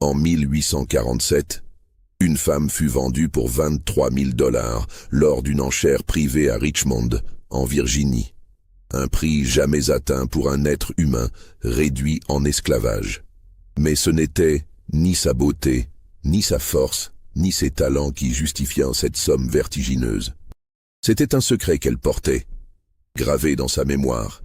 En 1847, une femme fut vendue pour 23 000 $ lors d'une enchère privée à Richmond, en Virginie. Un prix jamais atteint pour un être humain réduit en esclavage. Mais ce n'était ni sa beauté, ni sa force, ni ses talents qui justifiaient cette somme vertigineuse. C'était un secret qu'elle portait, gravé dans sa mémoire.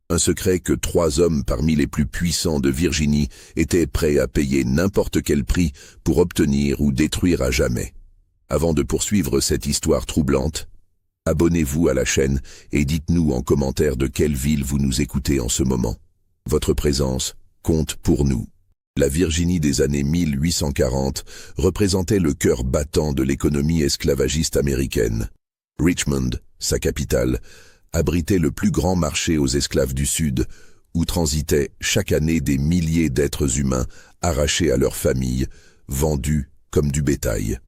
Un secret que 3 hommes parmi les plus puissants de Virginie étaient prêts à payer n'importe quel prix pour obtenir ou détruire à jamais. Avant de poursuivre cette histoire troublante, abonnez-vous à la chaîne et dites-nous en commentaire de quelle ville vous nous écoutez en ce moment. Votre présence compte pour nous. La Virginie des années 1840 représentait le cœur battant de l'économie esclavagiste américaine. Richmond, sa capitale, abritait le plus grand marché aux esclaves du Sud, où transitaient chaque année des milliers d'êtres humains arrachés à leurs familles, vendus comme du bétail.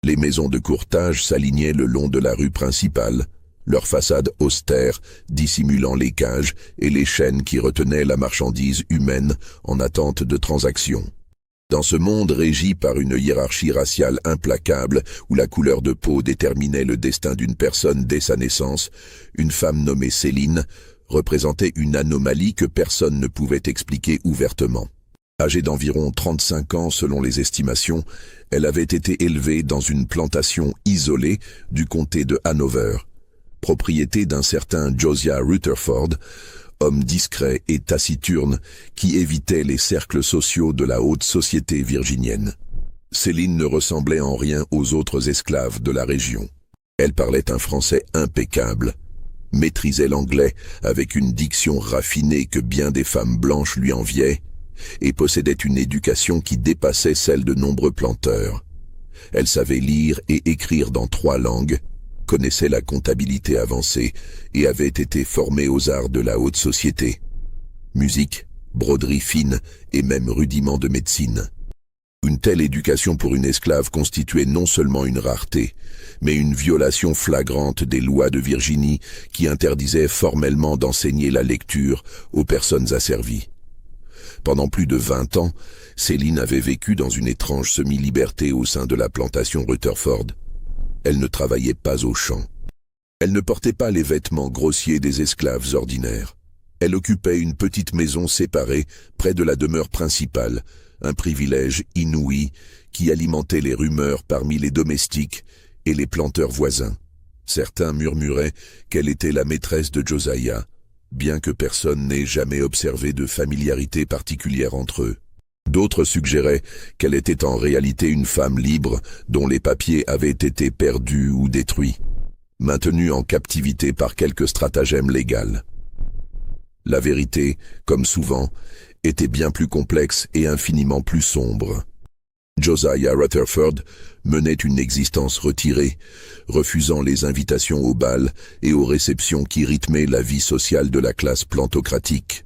Les maisons de courtage s'alignaient le long de la rue principale, leurs façades austères dissimulant les cages et les chaînes qui retenaient la marchandise humaine en attente de transactions. Dans ce monde régi par une hiérarchie raciale implacable où la couleur de peau déterminait le destin d'une personne dès sa naissance, une femme nommée Céline représentait une anomalie que personne ne pouvait expliquer ouvertement. Âgée d'environ 35 ans selon les estimations, elle avait été élevée dans une plantation isolée du comté de Hanover, propriété d'un certain Josiah Rutherford, homme discret et taciturne qui évitait les cercles sociaux de la haute société virginienne. Céline ne ressemblait en rien aux autres esclaves de la région. Elle parlait un français impeccable, maîtrisait l'anglais avec une diction raffinée que bien des femmes blanches lui enviaient, et possédait une éducation qui dépassait celle de nombreux planteurs. Elle savait lire et écrire dans 3 langues, connaissait la comptabilité avancée et avait été formée aux arts de la haute société. Musique, broderie fine et même rudiments de médecine. Une telle éducation pour une esclave constituait non seulement une rareté, mais une violation flagrante des lois de Virginie qui interdisaient formellement d'enseigner la lecture aux personnes asservies. Pendant plus de 20 ans, Céline avait vécu dans une étrange semi-liberté au sein de la plantation Rutherford. Elle ne travaillait pas au champ. Elle ne portait pas les vêtements grossiers des esclaves ordinaires. Elle occupait une petite maison séparée près de la demeure principale, un privilège inouï qui alimentait les rumeurs parmi les domestiques et les planteurs voisins. Certains murmuraient qu'elle était la maîtresse de Josiah, bien que personne n'ait jamais observé de familiarité particulière entre eux. D'autres suggéraient qu'elle était en réalité une femme libre dont les papiers avaient été perdus ou détruits, maintenue en captivité par quelque stratagème légal. La vérité, comme souvent, était bien plus complexe et infiniment plus sombre. Josiah Rutherford menait une existence retirée, refusant les invitations au bal et aux réceptions qui rythmaient la vie sociale de la classe plantocratique.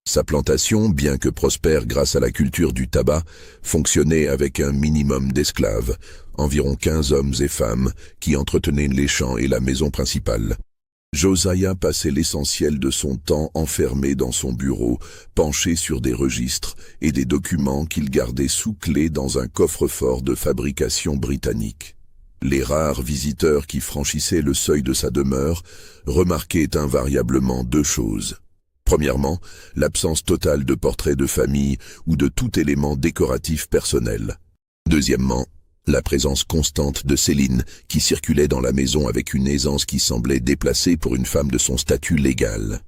Sa plantation, bien que prospère grâce à la culture du tabac, fonctionnait avec un minimum d'esclaves, environ 15 hommes et femmes qui entretenaient les champs et la maison principale. Josiah passait l'essentiel de son temps enfermé dans son bureau, penché sur des registres et des documents qu'il gardait sous clé dans un coffre-fort de fabrication britannique. Les rares visiteurs qui franchissaient le seuil de sa demeure remarquaient invariablement 2 choses. Premièrement, l'absence totale de portraits de famille ou de tout élément décoratif personnel. Deuxièmement, la présence constante de Céline qui circulait dans la maison avec une aisance qui semblait déplacée pour une femme de son statut légal.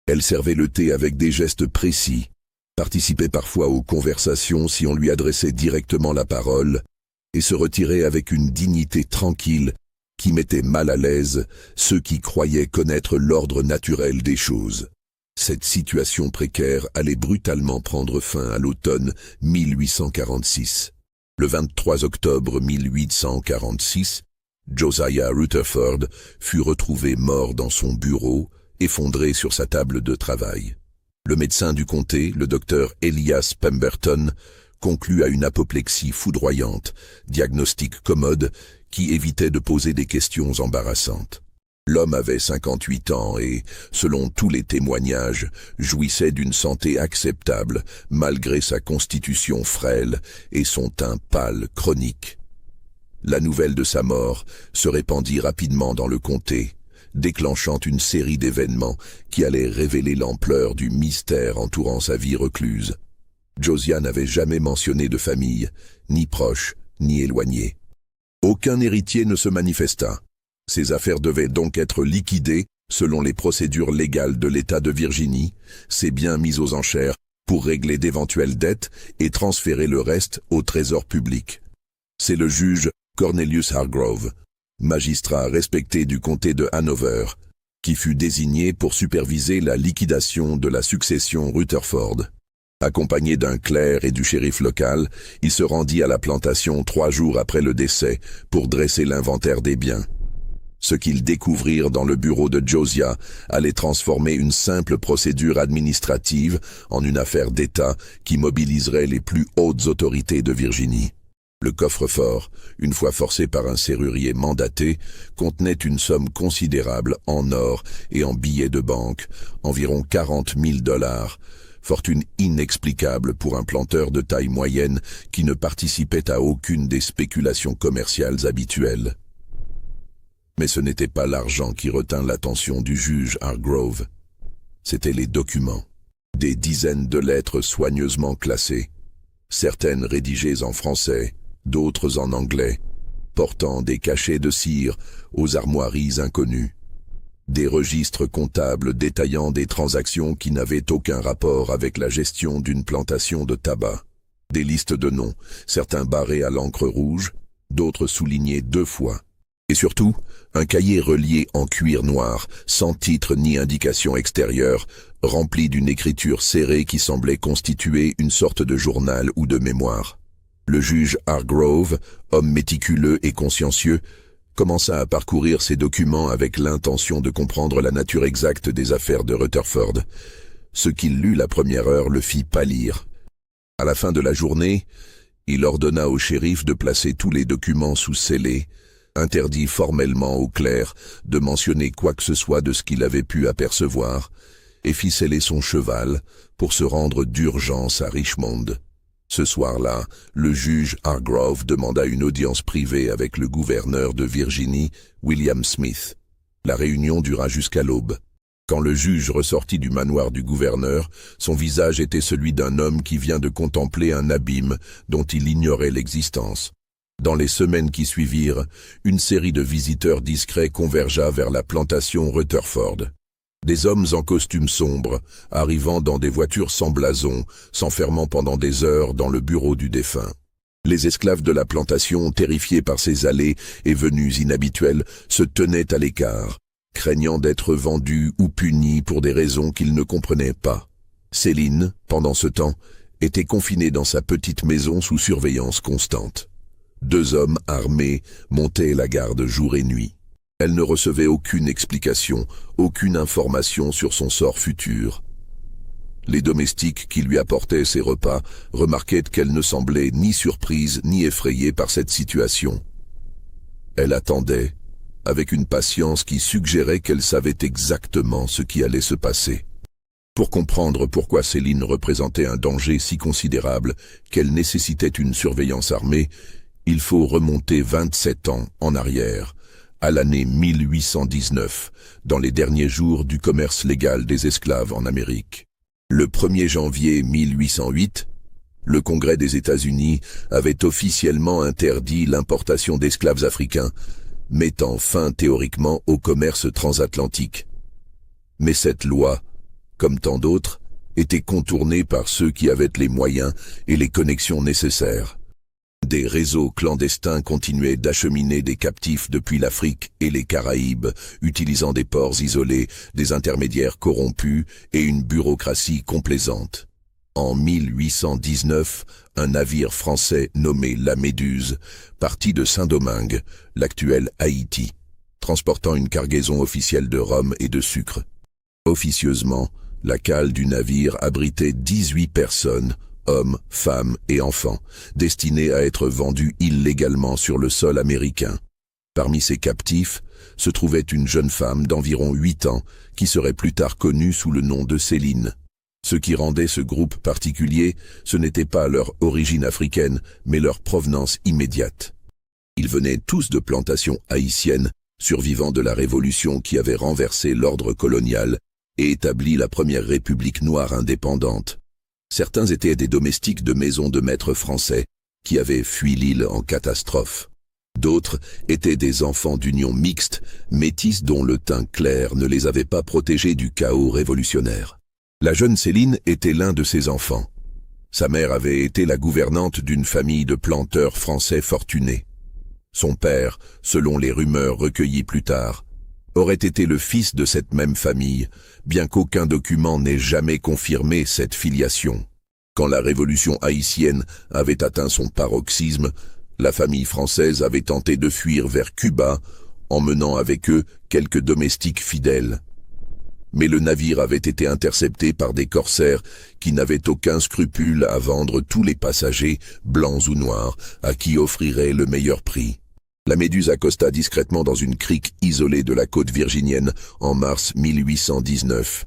Elle servait le thé avec des gestes précis, participait parfois aux conversations si on lui adressait directement la parole, et se retirait avec une dignité tranquille qui mettait mal à l'aise ceux qui croyaient connaître l'ordre naturel des choses. Cette situation précaire allait brutalement prendre fin à l'automne 1846. Le 23 octobre 1846, Josiah Rutherford fut retrouvé mort dans son bureau, effondré sur sa table de travail. Le médecin du comté, le docteur Elias Pemberton, conclut à une apoplexie foudroyante, diagnostic commode qui évitait de poser des questions embarrassantes. L'homme avait 58 ans et, selon tous les témoignages, jouissait d'une santé acceptable malgré sa constitution frêle et son teint pâle chronique. La nouvelle de sa mort se répandit rapidement dans le comté, déclenchant une série d'événements qui allaient révéler l'ampleur du mystère entourant sa vie recluse. Josiah n'avait jamais mentionné de famille, ni proche, ni éloigné. Aucun héritier ne se manifesta. Ses affaires devaient donc être liquidées selon les procédures légales de l'État de Virginie, ses biens mis aux enchères pour régler d'éventuelles dettes et transférer le reste au trésor public. C'est le juge Cornelius Hargrove, magistrat respecté du comté de Hanover, qui fut désigné pour superviser la liquidation de la succession Rutherford. Accompagné d'un clerc et du shérif local, il se rendit à la plantation 3 jours après le décès pour dresser l'inventaire des biens. Ce qu'ils découvrirent dans le bureau de Josiah allait transformer une simple procédure administrative en une affaire d'État qui mobiliserait les plus hautes autorités de Virginie. Le coffre-fort, une fois forcé par un serrurier mandaté, contenait une somme considérable en or et en billets de banque, environ 40 000 $, fortune inexplicable pour un planteur de taille moyenne qui ne participait à aucune des spéculations commerciales habituelles. Mais ce n'était pas l'argent qui retint l'attention du juge Hargrove. C'étaient les documents. Des dizaines de lettres soigneusement classées, certaines rédigées en français, d'autres en anglais, portant des cachets de cire aux armoiries inconnues. Des registres comptables détaillant des transactions qui n'avaient aucun rapport avec la gestion d'une plantation de tabac. Des listes de noms, certains barrés à l'encre rouge, d'autres soulignés 2 fois. Et surtout, un cahier relié en cuir noir, sans titre ni indication extérieure, rempli d'une écriture serrée qui semblait constituer une sorte de journal ou de mémoire. Le juge Hargrove, homme méticuleux et consciencieux, commença à parcourir ces documents avec l'intention de comprendre la nature exacte des affaires de Rutherford. Ce qu'il lut la première heure le fit pâlir. À la fin de la journée, il ordonna au shérif de placer tous les documents sous scellé, interdit formellement au clerc de mentionner quoi que ce soit de ce qu'il avait pu apercevoir, et fit sceller son cheval pour se rendre d'urgence à Richmond. Ce soir-là, le juge Hargrove demanda une audience privée avec le gouverneur de Virginie, William Smith. La réunion dura jusqu'à l'aube. Quand le juge ressortit du manoir du gouverneur, son visage était celui d'un homme qui vient de contempler un abîme dont il ignorait l'existence. Dans les semaines qui suivirent, une série de visiteurs discrets convergea vers la plantation Rutherford. Des hommes en costume sombre, arrivant dans des voitures sans blason, s'enfermant pendant des heures dans le bureau du défunt. Les esclaves de la plantation, terrifiés par ces allées et venues inhabituelles, se tenaient à l'écart, craignant d'être vendus ou punis pour des raisons qu'ils ne comprenaient pas. Céline, pendant ce temps, était confinée dans sa petite maison sous surveillance constante. 2 hommes armés montaient la garde jour et nuit. Elle ne recevait aucune explication, aucune information sur son sort futur. Les domestiques qui lui apportaient ses repas remarquaient qu'elle ne semblait ni surprise ni effrayée par cette situation. Elle attendait, avec une patience qui suggérait qu'elle savait exactement ce qui allait se passer. Pour comprendre pourquoi Céline représentait un danger si considérable qu'elle nécessitait une surveillance armée, il faut remonter 27 ans en arrière, à l'année 1819, dans les derniers jours du commerce légal des esclaves en Amérique. Le 1er janvier 1808, le Congrès des États-Unis avait officiellement interdit l'importation d'esclaves africains, mettant fin théoriquement au commerce transatlantique. Mais cette loi, comme tant d'autres, était contournée par ceux qui avaient les moyens et les connexions nécessaires. Des réseaux clandestins continuaient d'acheminer des captifs depuis l'Afrique et les Caraïbes, utilisant des ports isolés, des intermédiaires corrompus et une bureaucratie complaisante. En 1819, un navire français nommé la Méduse partit de Saint-Domingue, l'actuel Haïti, transportant une cargaison officielle de rhum et de sucre. Officieusement, la cale du navire abritait 18 personnes, hommes, femmes et enfants, destinés à être vendus illégalement sur le sol américain. Parmi ces captifs se trouvait une jeune femme d'environ 8 ans qui serait plus tard connue sous le nom de Céline. Ce qui rendait ce groupe particulier, ce n'était pas leur origine africaine, mais leur provenance immédiate. Ils venaient tous de plantations haïtiennes, survivants de la Révolution qui avait renversé l'ordre colonial et établi la première république noire indépendante. Certains étaient des domestiques de maisons de maîtres français qui avaient fui l'île en catastrophe. D'autres étaient des enfants d'union mixte, métis dont le teint clair ne les avait pas protégés du chaos révolutionnaire. La jeune Céline était l'un de ces enfants. Sa mère avait été la gouvernante d'une famille de planteurs français fortunés. Son père, selon les rumeurs recueillies plus tard, aurait été le fils de cette même famille, bien qu'aucun document n'ait jamais confirmé cette filiation. Quand la révolution haïtienne avait atteint son paroxysme, la famille française avait tenté de fuir vers Cuba, emmenant avec eux quelques domestiques fidèles. Mais le navire avait été intercepté par des corsaires qui n'avaient aucun scrupule à vendre tous les passagers, blancs ou noirs, à qui offrirait le meilleur prix. La Méduse accosta discrètement dans une crique isolée de la côte virginienne en mars 1819.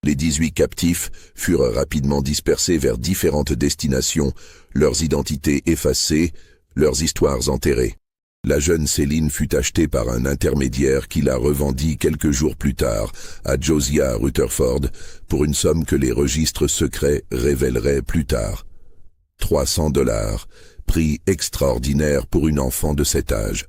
Les 18 captifs furent rapidement dispersés vers différentes destinations, leurs identités effacées, leurs histoires enterrées. La jeune Céline fut achetée par un intermédiaire qui la revendit quelques jours plus tard à Josiah Rutherford pour une somme que les registres secrets révéleraient plus tard. $300, prix extraordinaire pour une enfant de cet âge.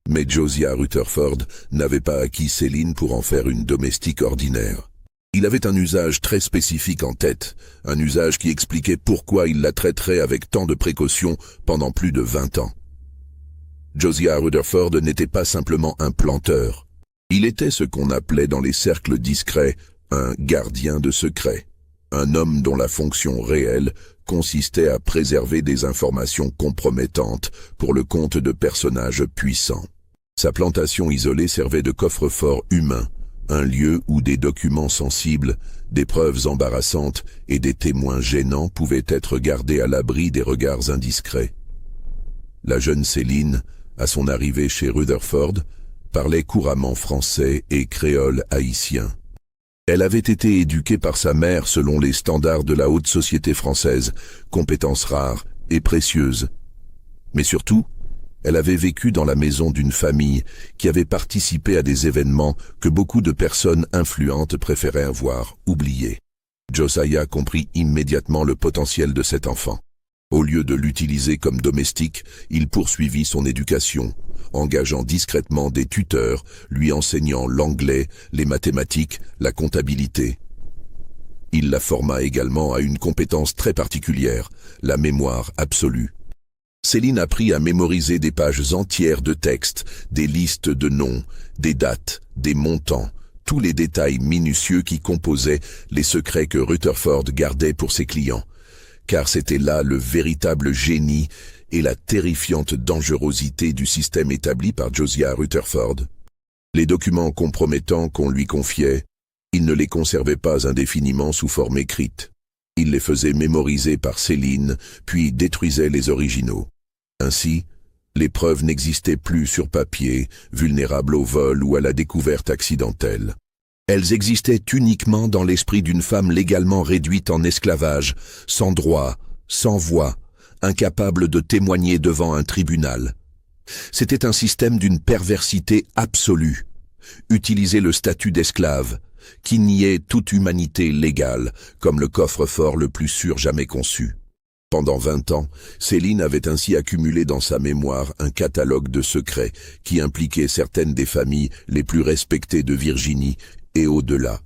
Mais Josiah Rutherford n'avait pas acquis Céline pour en faire une domestique ordinaire. Il avait un usage très spécifique en tête, un usage qui expliquait pourquoi il la traiterait avec tant de précaution pendant plus de 20 ans. Josiah Rutherford n'était pas simplement un planteur. Il était ce qu'on appelait dans les cercles discrets un gardien de secret, un homme dont la fonction réelle consistait à préserver des informations compromettantes pour le compte de personnages puissants. Sa plantation isolée servait de coffre-fort humain, un lieu où des documents sensibles, des preuves embarrassantes et des témoins gênants pouvaient être gardés à l'abri des regards indiscrets. La jeune Céline, à son arrivée chez Rutherford, parlait couramment français et créole haïtien. Elle avait été éduquée par sa mère selon les standards de la haute société française, compétences rares et précieuses. Mais surtout, elle avait vécu dans la maison d'une famille qui avait participé à des événements que beaucoup de personnes influentes préféraient avoir oubliés. Josiah comprit immédiatement le potentiel de cet enfant. Au lieu de l'utiliser comme domestique, il poursuivit son éducation, engageant discrètement des tuteurs, lui enseignant l'anglais, les mathématiques, la comptabilité. Il la forma également à une compétence très particulière, la mémoire absolue. Céline apprit à mémoriser des pages entières de textes, des listes de noms, des dates, des montants, tous les détails minutieux qui composaient les secrets que Rutherford gardait pour ses clients. Car c'était là le véritable génie et la terrifiante dangerosité du système établi par Josiah Rutherford. Les documents compromettants qu'on lui confiait, il ne les conservait pas indéfiniment sous forme écrite. Il les faisait mémoriser par Céline, puis détruisait les originaux. Ainsi, les preuves n'existaient plus sur papier, vulnérables au vol ou à la découverte accidentelle. Elles existaient uniquement dans l'esprit d'une femme légalement réduite en esclavage, sans droit, sans voix, incapable de témoigner devant un tribunal. C'était un système d'une perversité absolue. Utiliser le statut d'esclave, qui niait toute humanité légale, comme le coffre-fort le plus sûr jamais conçu. Pendant 20 ans, Céline avait ainsi accumulé dans sa mémoire un catalogue de secrets qui impliquait certaines des familles les plus respectées de Virginie et au-delà.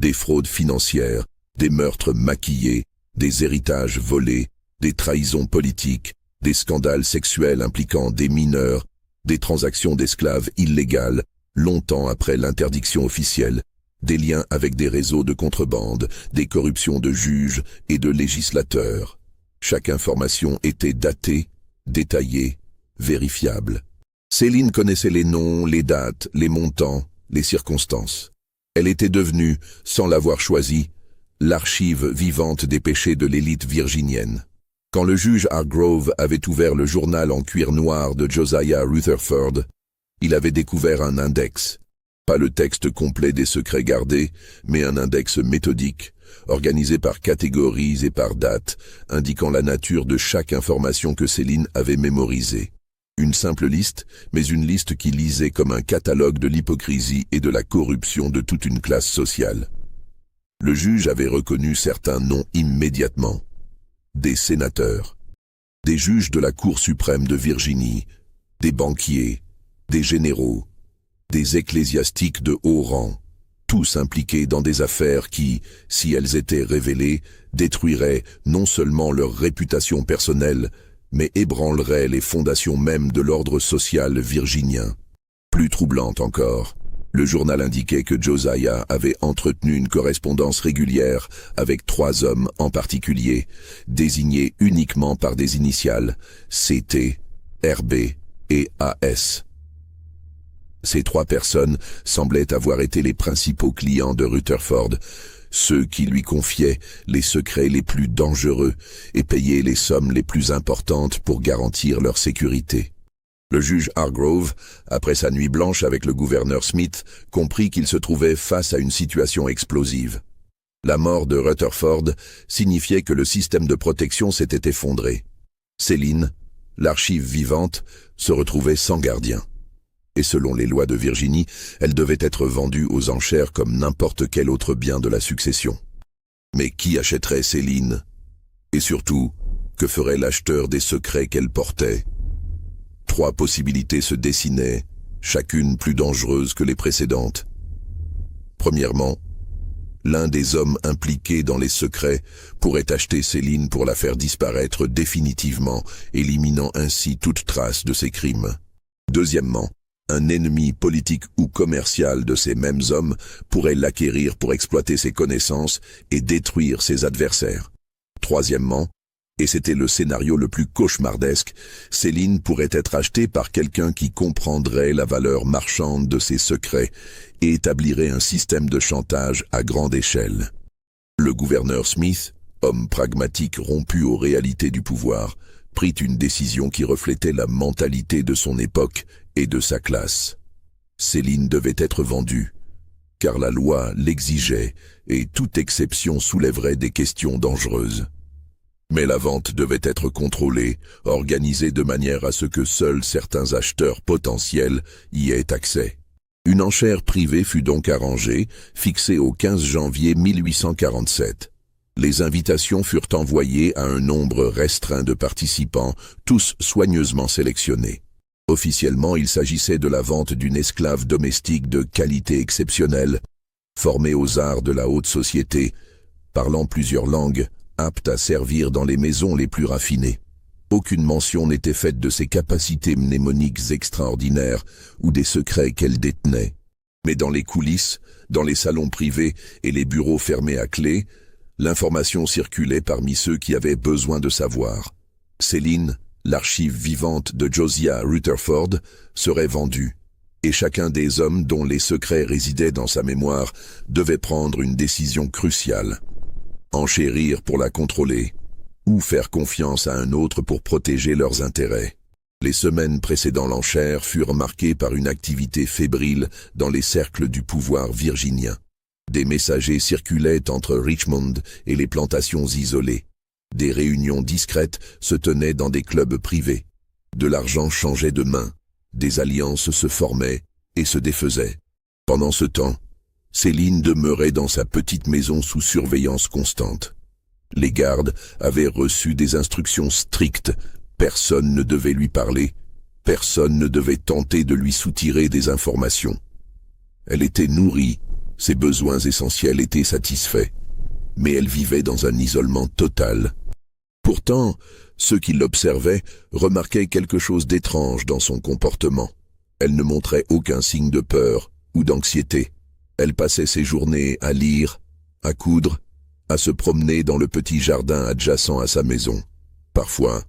Des fraudes financières, des meurtres maquillés, des héritages volés, des trahisons politiques, des scandales sexuels impliquant des mineurs, des transactions d'esclaves illégales, longtemps après l'interdiction officielle, des liens avec des réseaux de contrebande, des corruptions de juges et de législateurs. Chaque information était datée, détaillée, vérifiable. Céline connaissait les noms, les dates, les montants, les circonstances. Elle était devenue, sans l'avoir choisi, l'archive vivante des péchés de l'élite virginienne. Quand le juge Hargrove avait ouvert le journal en cuir noir de Josiah Rutherford, Il avait découvert un index. Pas le texte complet des secrets gardés, mais un index méthodique, organisé par catégories et par date, indiquant la nature de chaque information que Céline avait mémorisée. Une simple liste, mais une liste qui lisait comme un catalogue de l'hypocrisie et de la corruption de toute une classe sociale. Le juge avait reconnu certains noms immédiatement. Des sénateurs, des juges de la Cour suprême de Virginie, des banquiers, des généraux, des ecclésiastiques de haut rang, tous impliqués dans des affaires qui, si elles étaient révélées, détruiraient non seulement leur réputation personnelle, mais ébranleraient les fondations mêmes de l'ordre social virginien. Plus troublante encore, le journal indiquait que Josiah avait entretenu une correspondance régulière avec 3 hommes en particulier, désignés uniquement par des initiales CT, RB et AS. Ces 3 personnes semblaient avoir été les principaux clients de Rutherford, ceux qui lui confiaient les secrets les plus dangereux et payaient les sommes les plus importantes pour garantir leur sécurité. Le juge Hargrove, après sa nuit blanche avec le gouverneur Smith, comprit qu'il se trouvait face à une situation explosive. La mort de Rutherford signifiait que le système de protection s'était effondré. Céline, l'archive vivante, se retrouvait sans gardien. Et selon les lois de Virginie, elle devait être vendue aux enchères comme n'importe quel autre bien de la succession. Mais qui achèterait Céline? Et surtout, que ferait l'acheteur des secrets qu'elle portait? 3 possibilités se dessinaient, chacune plus dangereuse que les précédentes. Premièrement, l'un des hommes impliqués dans les secrets pourrait acheter Céline pour la faire disparaître définitivement, éliminant ainsi toute trace de ses crimes. Deuxièmement, un ennemi politique ou commercial de ces mêmes hommes pourrait l'acquérir pour exploiter ses connaissances et détruire ses adversaires. Troisièmement, et c'était le scénario le plus cauchemardesque, Céline pourrait être achetée par quelqu'un qui comprendrait la valeur marchande de ses secrets et établirait un système de chantage à grande échelle. Le gouverneur Smith, homme pragmatique rompu aux réalités du pouvoir, prit une décision qui reflétait la mentalité de son époque et de sa classe. Céline devait être vendue, car la loi l'exigeait et toute exception soulèverait des questions dangereuses. Mais la vente devait être contrôlée, organisée de manière à ce que seuls certains acheteurs potentiels y aient accès. Une enchère privée fut donc arrangée, fixée au 15 janvier 1847. Les invitations furent envoyées à un nombre restreint de participants, tous soigneusement sélectionnés. Officiellement, il s'agissait de la vente d'une esclave domestique de qualité exceptionnelle, formée aux arts de la haute société, parlant plusieurs langues, apte à servir dans les maisons les plus raffinées. Aucune mention n'était faite de ses capacités mnémoniques extraordinaires ou des secrets qu'elle détenait. Mais dans les coulisses, dans les salons privés et les bureaux fermés à clé, l'information circulait parmi ceux qui avaient besoin de savoir. Céline, l'archive vivante de Josiah Rutherford, serait vendue, et chacun des hommes dont les secrets résidaient dans sa mémoire devait prendre une décision cruciale. Enchérir pour la contrôler, ou faire confiance à un autre pour protéger leurs intérêts. Les semaines précédant l'enchère furent marquées par une activité fébrile dans les cercles du pouvoir virginien. Des messagers circulaient entre Richmond et les plantations isolées. Des réunions discrètes se tenaient dans des clubs privés. De l'argent changeait de main, des alliances se formaient et se défaisaient. Pendant ce temps, Céline demeurait dans sa petite maison sous surveillance constante. Les gardes avaient reçu des instructions strictes. Personne ne devait lui parler, personne ne devait tenter de lui soutirer des informations. Elle était nourrie, ses besoins essentiels étaient satisfaits, mais elle vivait dans un isolement total. Pourtant, ceux qui l'observaient remarquaient quelque chose d'étrange dans son comportement. Elle ne montrait aucun signe de peur ou d'anxiété. Elle passait ses journées à lire, à coudre, à se promener dans le petit jardin adjacent à sa maison. Parfois,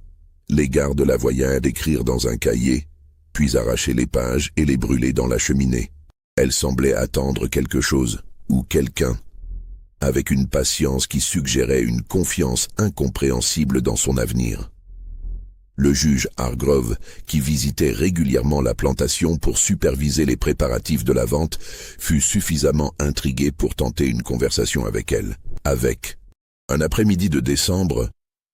les gardes la voyaient écrire dans un cahier, puis arracher les pages et les brûler dans la cheminée. Elle semblait attendre quelque chose, ou quelqu'un, avec une patience qui suggérait une confiance incompréhensible dans son avenir. Le juge Hargrove, qui visitait régulièrement la plantation pour superviser les préparatifs de la vente, fut suffisamment intrigué pour tenter une conversation avec elle. Un après-midi de décembre,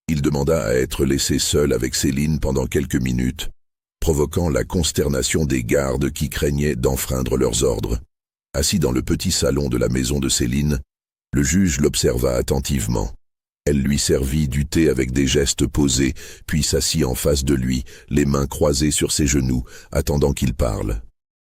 il demanda à être laissé seul avec Céline pendant quelques minutes, provoquant la consternation des gardes qui craignaient d'enfreindre leurs ordres. Assis dans le petit salon de la maison de Céline, le juge l'observa attentivement. Elle lui servit du thé avec des gestes posés, puis s'assit en face de lui, les mains croisées sur ses genoux, attendant qu'il parle.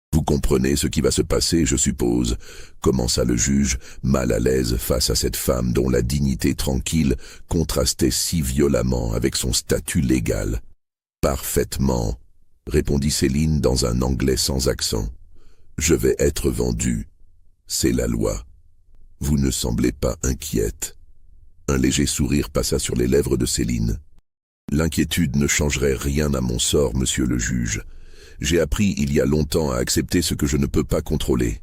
« Vous comprenez ce qui va se passer, je suppose » commença le juge, mal à l'aise face à cette femme dont la dignité tranquille contrastait si violemment avec son statut légal. « Parfaitement » répondit Céline dans un anglais sans accent. « Je vais être vendue. C'est la loi. Vous ne semblez pas inquiète. » Un léger sourire passa sur les lèvres de Céline. « L'inquiétude ne changerait rien à mon sort, monsieur le juge. J'ai appris il y a longtemps à accepter ce que je ne peux pas contrôler. »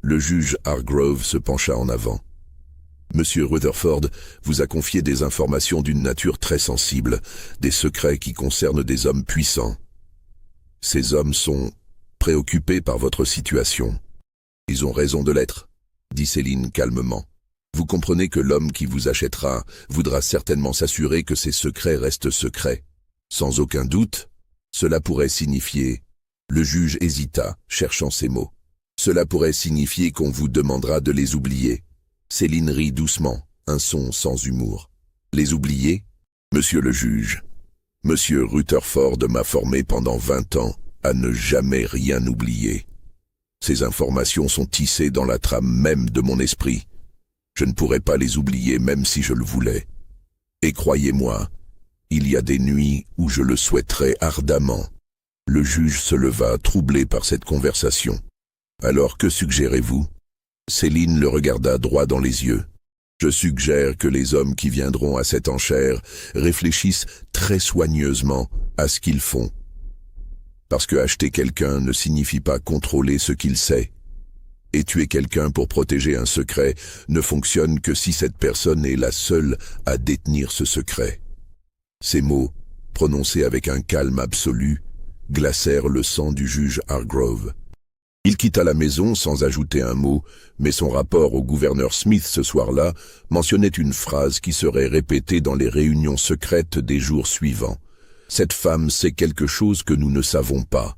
Le juge Hargrove se pencha en avant. « Monsieur Rutherford vous a confié des informations d'une nature très sensible, des secrets qui concernent des hommes puissants. Ces hommes sont préoccupés par votre situation. »« Ils ont raison de l'être, » dit Céline calmement. « Vous comprenez que l'homme qui vous achètera voudra certainement s'assurer que ses secrets restent secrets. Sans aucun doute, cela pourrait signifier... » Le juge hésita, cherchant ses mots. « Cela pourrait signifier qu'on vous demandera de les oublier. » Céline rit doucement, un son sans humour. « Les oublier, monsieur le juge. Monsieur Rutherford m'a formé pendant 20 ans à ne jamais rien oublier. Ces informations sont tissées dans la trame même de mon esprit. Je ne pourrais pas les oublier même si je le voulais. Et croyez-moi, il y a des nuits où je le souhaiterais ardemment. » Le juge se leva, troublé par cette conversation. « Alors que suggérez-vous » Céline le regarda droit dans les yeux. « Je suggère que les hommes qui viendront à cette enchère réfléchissent très soigneusement à ce qu'ils font. Parce que acheter quelqu'un ne signifie pas contrôler ce qu'il sait. Et tuer quelqu'un pour protéger un secret ne fonctionne que si cette personne est la seule à détenir ce secret. » Ces mots, prononcés avec un calme absolu, glacèrent le sang du juge Hargrove. Il quitta la maison sans ajouter un mot, mais son rapport au gouverneur Smith ce soir-là mentionnait une phrase qui serait répétée dans les réunions secrètes des jours suivants. « Cette femme sait quelque chose que nous ne savons pas. »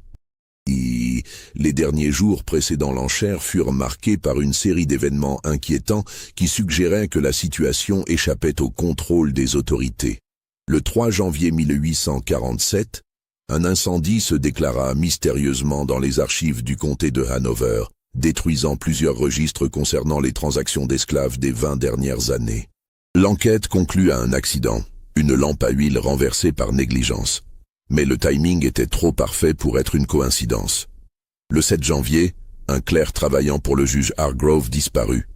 Les derniers jours précédant l'enchère furent marqués par une série d'événements inquiétants qui suggéraient que la situation échappait au contrôle des autorités. Le 3 janvier 1847, un incendie se déclara mystérieusement dans les archives du comté de Hanover, détruisant plusieurs registres concernant les transactions d'esclaves des 20 dernières années. L'enquête conclut à un accident, une lampe à huile renversée par négligence. Mais le timing était trop parfait pour être une coïncidence. Le 7 janvier, un clerc travaillant pour le juge Hargrove disparut.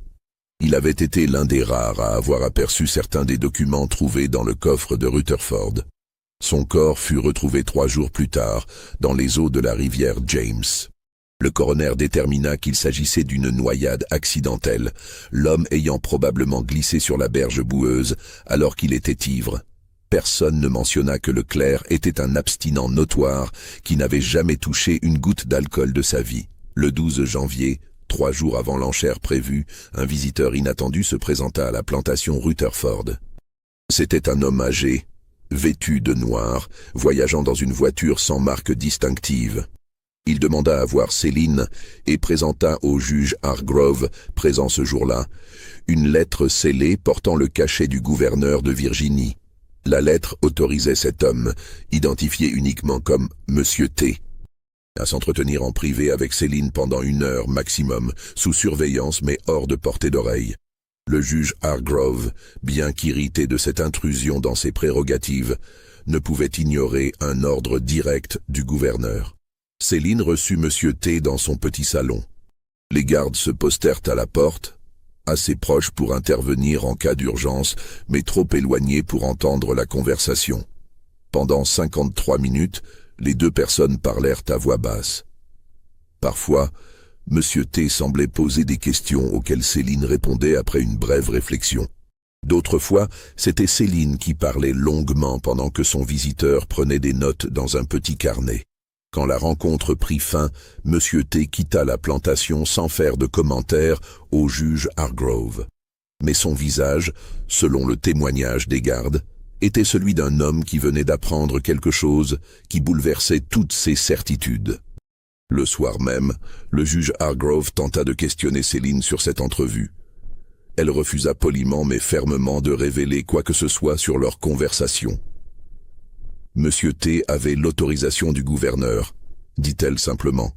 Il avait été l'un des rares à avoir aperçu certains des documents trouvés dans le coffre de Rutherford. Son corps fut retrouvé 3 jours plus tard, dans les eaux de la rivière James. Le coroner détermina qu'il s'agissait d'une noyade accidentelle, l'homme ayant probablement glissé sur la berge boueuse alors qu'il était ivre. Personne ne mentionna que le clerc était un abstinent notoire qui n'avait jamais touché une goutte d'alcool de sa vie. Le 12 janvier, 3 jours avant l'enchère prévue, un visiteur inattendu se présenta à la plantation Rutherford. C'était un homme âgé, vêtu de noir, voyageant dans une voiture sans marque distinctive. Il demanda à voir Céline et présenta au juge Hargrove, présent ce jour-là, une lettre scellée portant le cachet du gouverneur de Virginie. La lettre autorisait cet homme, identifié uniquement comme Monsieur T, à s'entretenir en privé avec Céline pendant 1 heure maximum, sous surveillance mais hors de portée d'oreille. Le juge Hargrove, bien qu'irrité de cette intrusion dans ses prérogatives, ne pouvait ignorer un ordre direct du gouverneur. Céline reçut Monsieur T dans son petit salon. Les gardes se postèrent à la porte, assez proches pour intervenir en cas d'urgence, mais trop éloignés pour entendre la conversation. Pendant 53 minutes, les 2 personnes parlèrent à voix basse. Parfois, Monsieur T semblait poser des questions auxquelles Céline répondait après une brève réflexion. D'autres fois, c'était Céline qui parlait longuement pendant que son visiteur prenait des notes dans un petit carnet. Quand la rencontre prit fin, Monsieur T quitta la plantation sans faire de commentaires au juge Hargrove. Mais son visage, selon le témoignage des gardes, était celui d'un homme qui venait d'apprendre quelque chose qui bouleversait toutes ses certitudes. Le soir même, le juge Hargrove tenta de questionner Céline sur cette entrevue. Elle refusa poliment mais fermement de révéler quoi que ce soit sur leur conversation. Monsieur T avait l'autorisation du gouverneur, dit-elle simplement.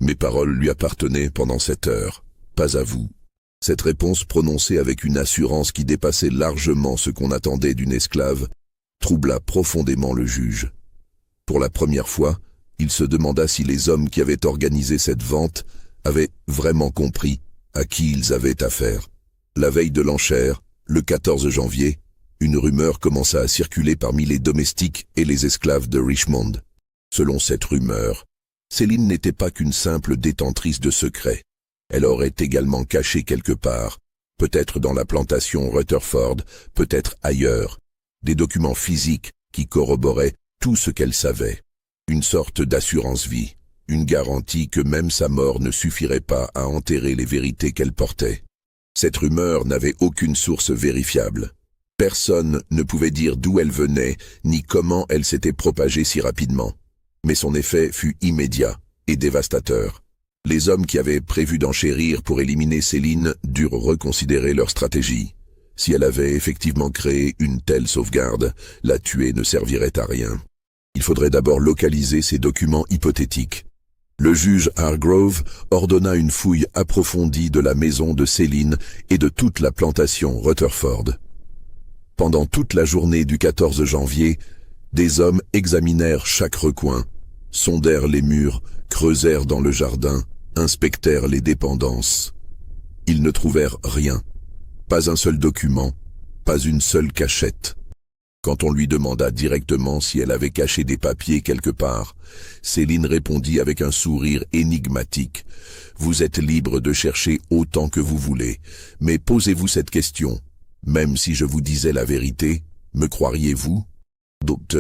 Mes paroles lui appartenaient pendant cette heure, pas à vous. Cette réponse prononcée avec une assurance qui dépassait largement ce qu'on attendait d'une esclave, troubla profondément le juge. Pour la première fois, il se demanda si les hommes qui avaient organisé cette vente avaient vraiment compris à qui ils avaient affaire. La veille de l'enchère, le 14 janvier, une rumeur commença à circuler parmi les domestiques et les esclaves de Richmond. Selon cette rumeur, Céline n'était pas qu'une simple détentrice de secrets. Elle aurait également caché quelque part, peut-être dans la plantation Rutherford, peut-être ailleurs, des documents physiques qui corroboraient tout ce qu'elle savait. Une sorte d'assurance-vie, une garantie que même sa mort ne suffirait pas à enterrer les vérités qu'elle portait. Cette rumeur n'avait aucune source vérifiable. Personne ne pouvait dire d'où elle venait, ni comment elle s'était propagée si rapidement. Mais son effet fut immédiat et dévastateur. Les hommes qui avaient prévu d'enchérir pour éliminer Céline durent reconsidérer leur stratégie. Si elle avait effectivement créé une telle sauvegarde, la tuer ne servirait à rien. Il faudrait d'abord localiser ces documents hypothétiques. Le juge Hargrove ordonna une fouille approfondie de la maison de Céline et de toute la plantation Rutherford. Pendant toute la journée du 14 janvier, des hommes examinèrent chaque recoin, sondèrent les murs, creusèrent dans le jardin, inspectèrent les dépendances. Ils ne trouvèrent rien, pas un seul document, pas une seule cachette. Quand on lui demanda directement si elle avait caché des papiers quelque part, Céline répondit avec un sourire énigmatique. « Vous êtes libre de chercher autant que vous voulez, mais posez-vous cette question. Même si je vous disais la vérité, me croiriez-vous » Donc,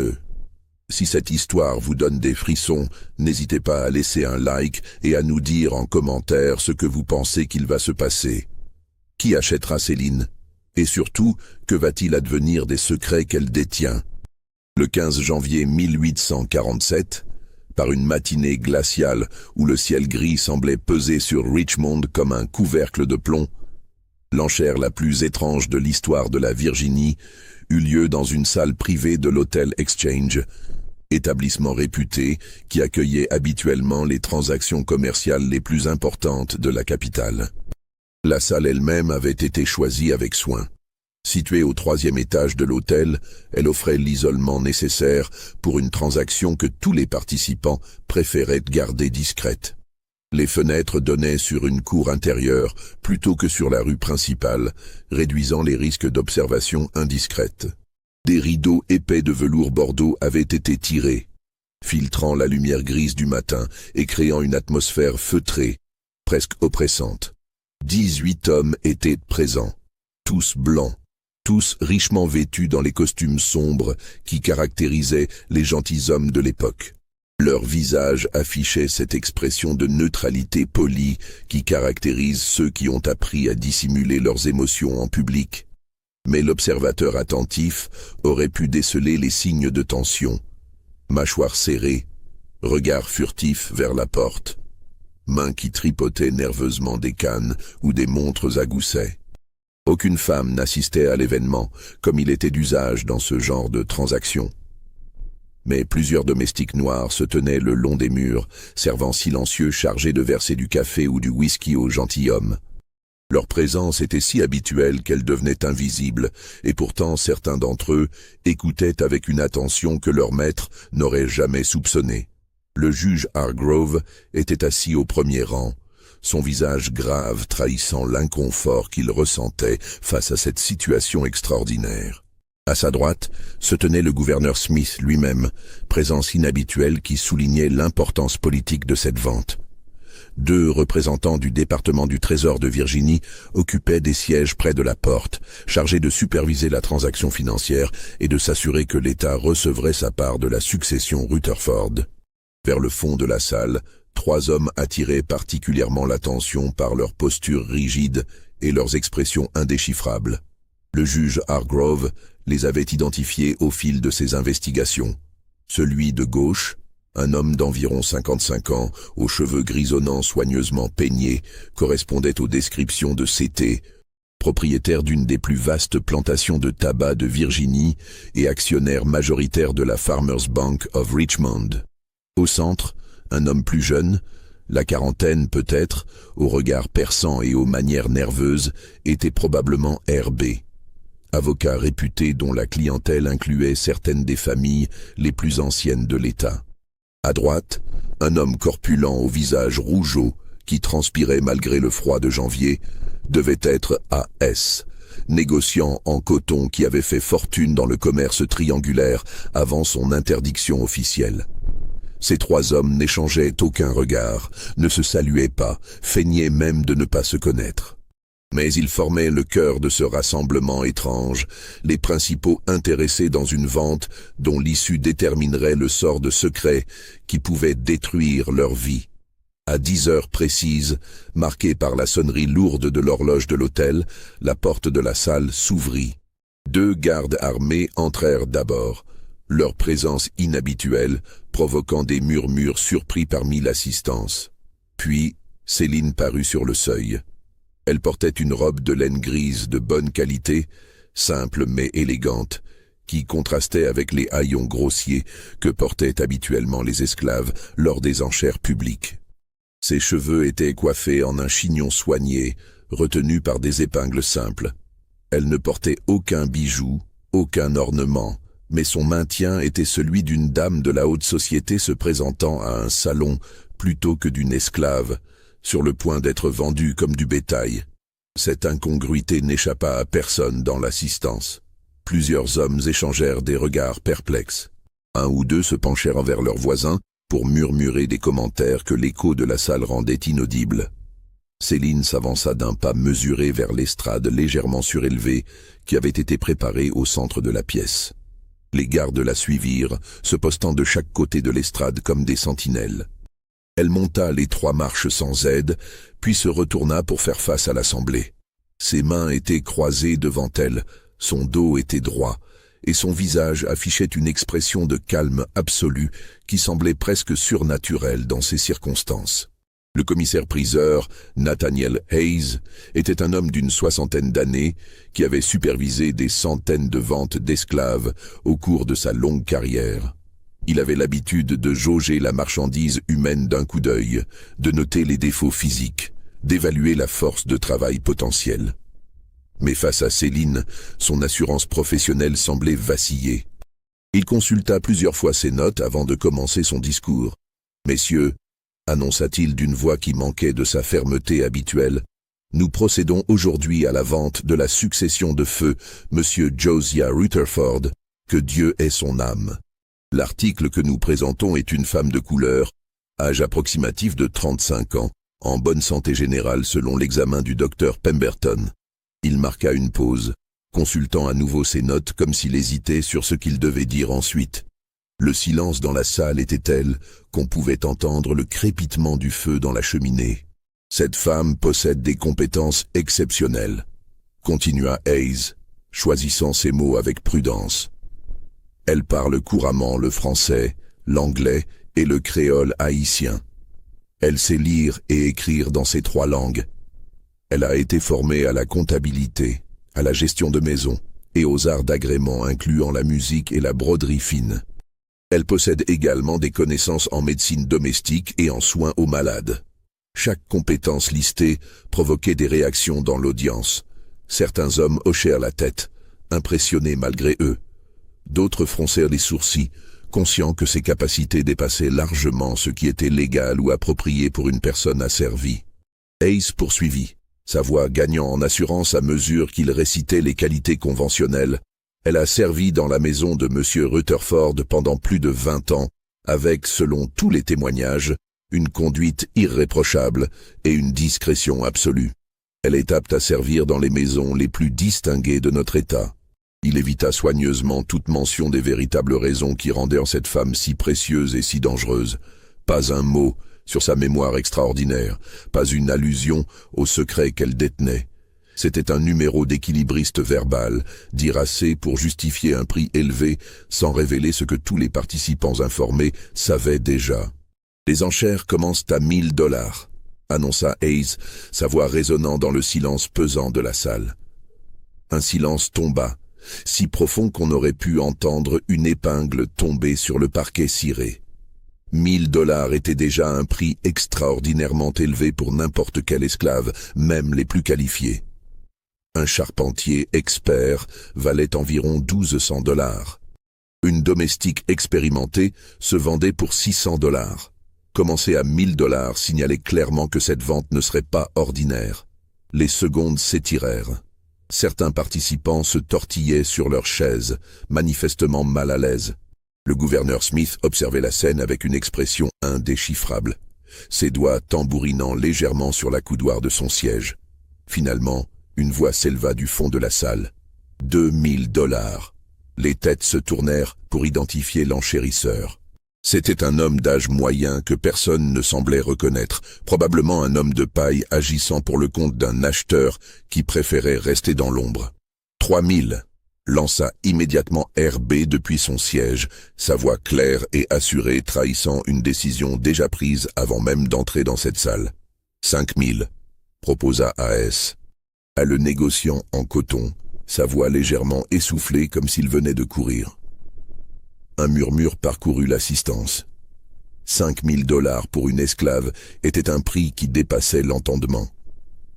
si cette histoire vous donne des frissons, n'hésitez pas à laisser un like et à nous dire en commentaire ce que vous pensez qu'il va se passer. Qui achètera Céline ? Et surtout, que va-t-il advenir des secrets qu'elle détient ? Le 15 janvier 1847, par une matinée glaciale où le ciel gris semblait peser sur Richmond comme un couvercle de plomb, l'enchère la plus étrange de l'histoire de la Virginie eut lieu dans une salle privée de l'hôtel Exchange, établissement réputé qui accueillait habituellement les transactions commerciales les plus importantes de la capitale. La salle elle-même avait été choisie avec soin. Située au 3e étage de l'hôtel, elle offrait l'isolement nécessaire pour une transaction que tous les participants préféraient garder discrète. Les fenêtres donnaient sur une cour intérieure plutôt que sur la rue principale, réduisant les risques d'observation indiscrète. Des rideaux épais de velours bordeaux avaient été tirés, filtrant la lumière grise du matin et créant une atmosphère feutrée, presque oppressante. 18 hommes étaient présents, tous blancs, tous richement vêtus dans les costumes sombres qui caractérisaient les gentilshommes de l'époque. Leur visage affichait cette expression de neutralité polie qui caractérise ceux qui ont appris à dissimuler leurs émotions en public. Mais l'observateur attentif aurait pu déceler les signes de tension. Mâchoire serrée, regard furtif vers la porte, mains qui tripotaient nerveusement des cannes ou des montres à gousset. Aucune femme n'assistait à l'événement, comme il était d'usage dans ce genre de transaction. Mais plusieurs domestiques noirs se tenaient le long des murs, servant silencieux chargés de verser du café ou du whisky aux gentilshommes. Leur présence était si habituelle qu'elle devenait invisible, et pourtant certains d'entre eux écoutaient avec une attention que leur maître n'aurait jamais soupçonnée. Le juge Hargrove était assis au premier rang, son visage grave trahissant l'inconfort qu'il ressentait face à cette situation extraordinaire. À sa droite se tenait le gouverneur Smith lui-même, présence inhabituelle qui soulignait l'importance politique de cette vente. 2 représentants du département du Trésor de Virginie occupaient des sièges près de la porte, chargés de superviser la transaction financière et de s'assurer que l'État recevrait sa part de la succession Rutherford. Vers le fond de la salle, 3 hommes attiraient particulièrement l'attention par leur posture rigide et leurs expressions indéchiffrables. Le juge Hargrove les avait identifiés au fil de ses investigations. Celui de gauche, un homme d'environ 55 ans, aux cheveux grisonnants soigneusement peignés, correspondait aux descriptions de C.T., propriétaire d'une des plus vastes plantations de tabac de Virginie et actionnaire majoritaire de la Farmers Bank of Richmond. Au centre, un homme plus jeune, la quarantaine peut-être, au regard perçant et aux manières nerveuses, était probablement R.B., avocat réputé dont la clientèle incluait certaines des familles les plus anciennes de l'État. À droite, un homme corpulent au visage rougeau, qui transpirait malgré le froid de janvier, devait être A.S., négociant en coton qui avait fait fortune dans le commerce triangulaire avant son interdiction officielle. Ces 3 hommes n'échangeaient aucun regard, ne se saluaient pas, feignaient même de ne pas se connaître. Mais ils formaient le cœur de ce rassemblement étrange, les principaux intéressés dans une vente dont l'issue déterminerait le sort de secret qui pouvait détruire leur vie. À 10 heures précises, marquée par la sonnerie lourde de l'horloge de l'hôtel, la porte de la salle s'ouvrit. 2 gardes armés entrèrent d'abord, leur présence inhabituelle provoquant des murmures surpris parmi l'assistance. Puis, Céline parut sur le seuil. Elle portait une robe de laine grise de bonne qualité, simple mais élégante, qui contrastait avec les haillons grossiers que portaient habituellement les esclaves lors des enchères publiques. Ses cheveux étaient coiffés en un chignon soigné, retenu par des épingles simples. Elle ne portait aucun bijou, aucun ornement, mais son maintien était celui d'une dame de la haute société se présentant à un salon plutôt que d'une esclave, sur le point d'être vendue comme du bétail. Cette incongruité n'échappa à personne dans l'assistance. Plusieurs hommes échangèrent des regards perplexes. 1 ou 2 se penchèrent vers leurs voisins pour murmurer des commentaires que l'écho de la salle rendait inaudibles. Céline s'avança d'un pas mesuré vers l'estrade légèrement surélevée qui avait été préparée au centre de la pièce. Les gardes la suivirent, se postant de chaque côté de l'estrade comme des sentinelles. Elle monta les 3 marches sans aide, puis se retourna pour faire face à l'assemblée. Ses mains étaient croisées devant elle, son dos était droit, et son visage affichait une expression de calme absolu qui semblait presque surnaturelle dans ces circonstances. Le commissaire-priseur, Nathaniel Hayes, était un homme d'une 60aine d'années qui avait supervisé des centaines de ventes d'esclaves au cours de sa longue carrière. Il avait l'habitude de jauger la marchandise humaine d'un coup d'œil, de noter les défauts physiques, d'évaluer la force de travail potentielle. Mais face à Céline, son assurance professionnelle semblait vaciller. Il consulta plusieurs fois ses notes avant de commencer son discours. « Messieurs, annonça-t-il d'une voix qui manquait de sa fermeté habituelle, nous procédons aujourd'hui à la vente de la succession de feu, Monsieur Josiah Rutherford, que Dieu ait son âme. L'article que nous présentons est une femme de couleur, âge approximatif de 35 ans, en bonne santé générale selon l'examen du docteur Pemberton. » Il marqua une pause, consultant à nouveau ses notes comme s'il hésitait sur ce qu'il devait dire ensuite. Le silence dans la salle était tel qu'on pouvait entendre le crépitement du feu dans la cheminée. « Cette femme possède des compétences exceptionnelles, » continua Hayes, choisissant ses mots avec prudence. « Elle parle couramment le français, l'anglais et le créole haïtien. Elle sait lire et écrire dans ces 3 langues. Elle a été formée à la comptabilité, à la gestion de maison et aux arts d'agrément incluant la musique et la broderie fine. Elle possède également des connaissances en médecine domestique et en soins aux malades. » Chaque compétence listée provoquait des réactions dans l'audience. Certains hommes hochèrent la tête, impressionnés malgré eux. D'autres froncèrent les sourcils, conscients que ses capacités dépassaient largement ce qui était légal ou approprié pour une personne asservie. Hayes poursuivit, sa voix gagnant en assurance à mesure qu'il récitait les qualités conventionnelles. Elle a servi dans la maison de M. Rutherford pendant plus de 20 ans, avec, selon tous les témoignages, Une conduite irréprochable et une discrétion absolue. Elle est apte à servir dans les maisons les plus distinguées de notre État. Il évita soigneusement toute mention des véritables raisons qui rendaient en cette femme si précieuse et si dangereuse. Pas un mot sur sa mémoire extraordinaire, pas une allusion au secret qu'elle détenait. C'était un numéro d'équilibriste verbal, dire assez pour justifier un prix élevé sans révéler ce que tous les participants informés savaient déjà. Les enchères commencent à 1000 $, annonça Hayes, sa voix résonnant dans le silence pesant de la salle. Un silence tomba, si profond qu'on aurait pu entendre une épingle tomber sur le parquet ciré. 1000 $ était déjà un prix extraordinairement élevé pour n'importe quel esclave, même les plus qualifiés. Un charpentier expert valait environ 1200 $. Une domestique expérimentée se vendait pour 600 $. Commencer à 1000 $ signalait clairement que cette vente ne serait pas ordinaire. Les secondes s'étirèrent. Certains participants se tortillaient sur leurs chaises, manifestement mal à l'aise. Le gouverneur Smith observait la scène avec une expression indéchiffrable, ses doigts tambourinant légèrement sur la coudoir de son siège. Finalement, une voix s'éleva du fond de la salle. 2000 $. Les têtes se tournèrent pour identifier l'enchérisseur. C'était un homme d'âge moyen que personne ne semblait reconnaître, probablement un homme de paille agissant pour le compte d'un acheteur qui préférait rester dans l'ombre. 3000, lança immédiatement RB depuis son siège, sa voix claire et assurée trahissant une décision déjà prise avant même d'entrer dans cette salle. 5000, proposa AS. À le négociant en coton, sa voix légèrement essoufflée comme s'il venait de courir. Un murmure parcourut l'assistance. 5000 $ pour une esclave était un prix qui dépassait l'entendement.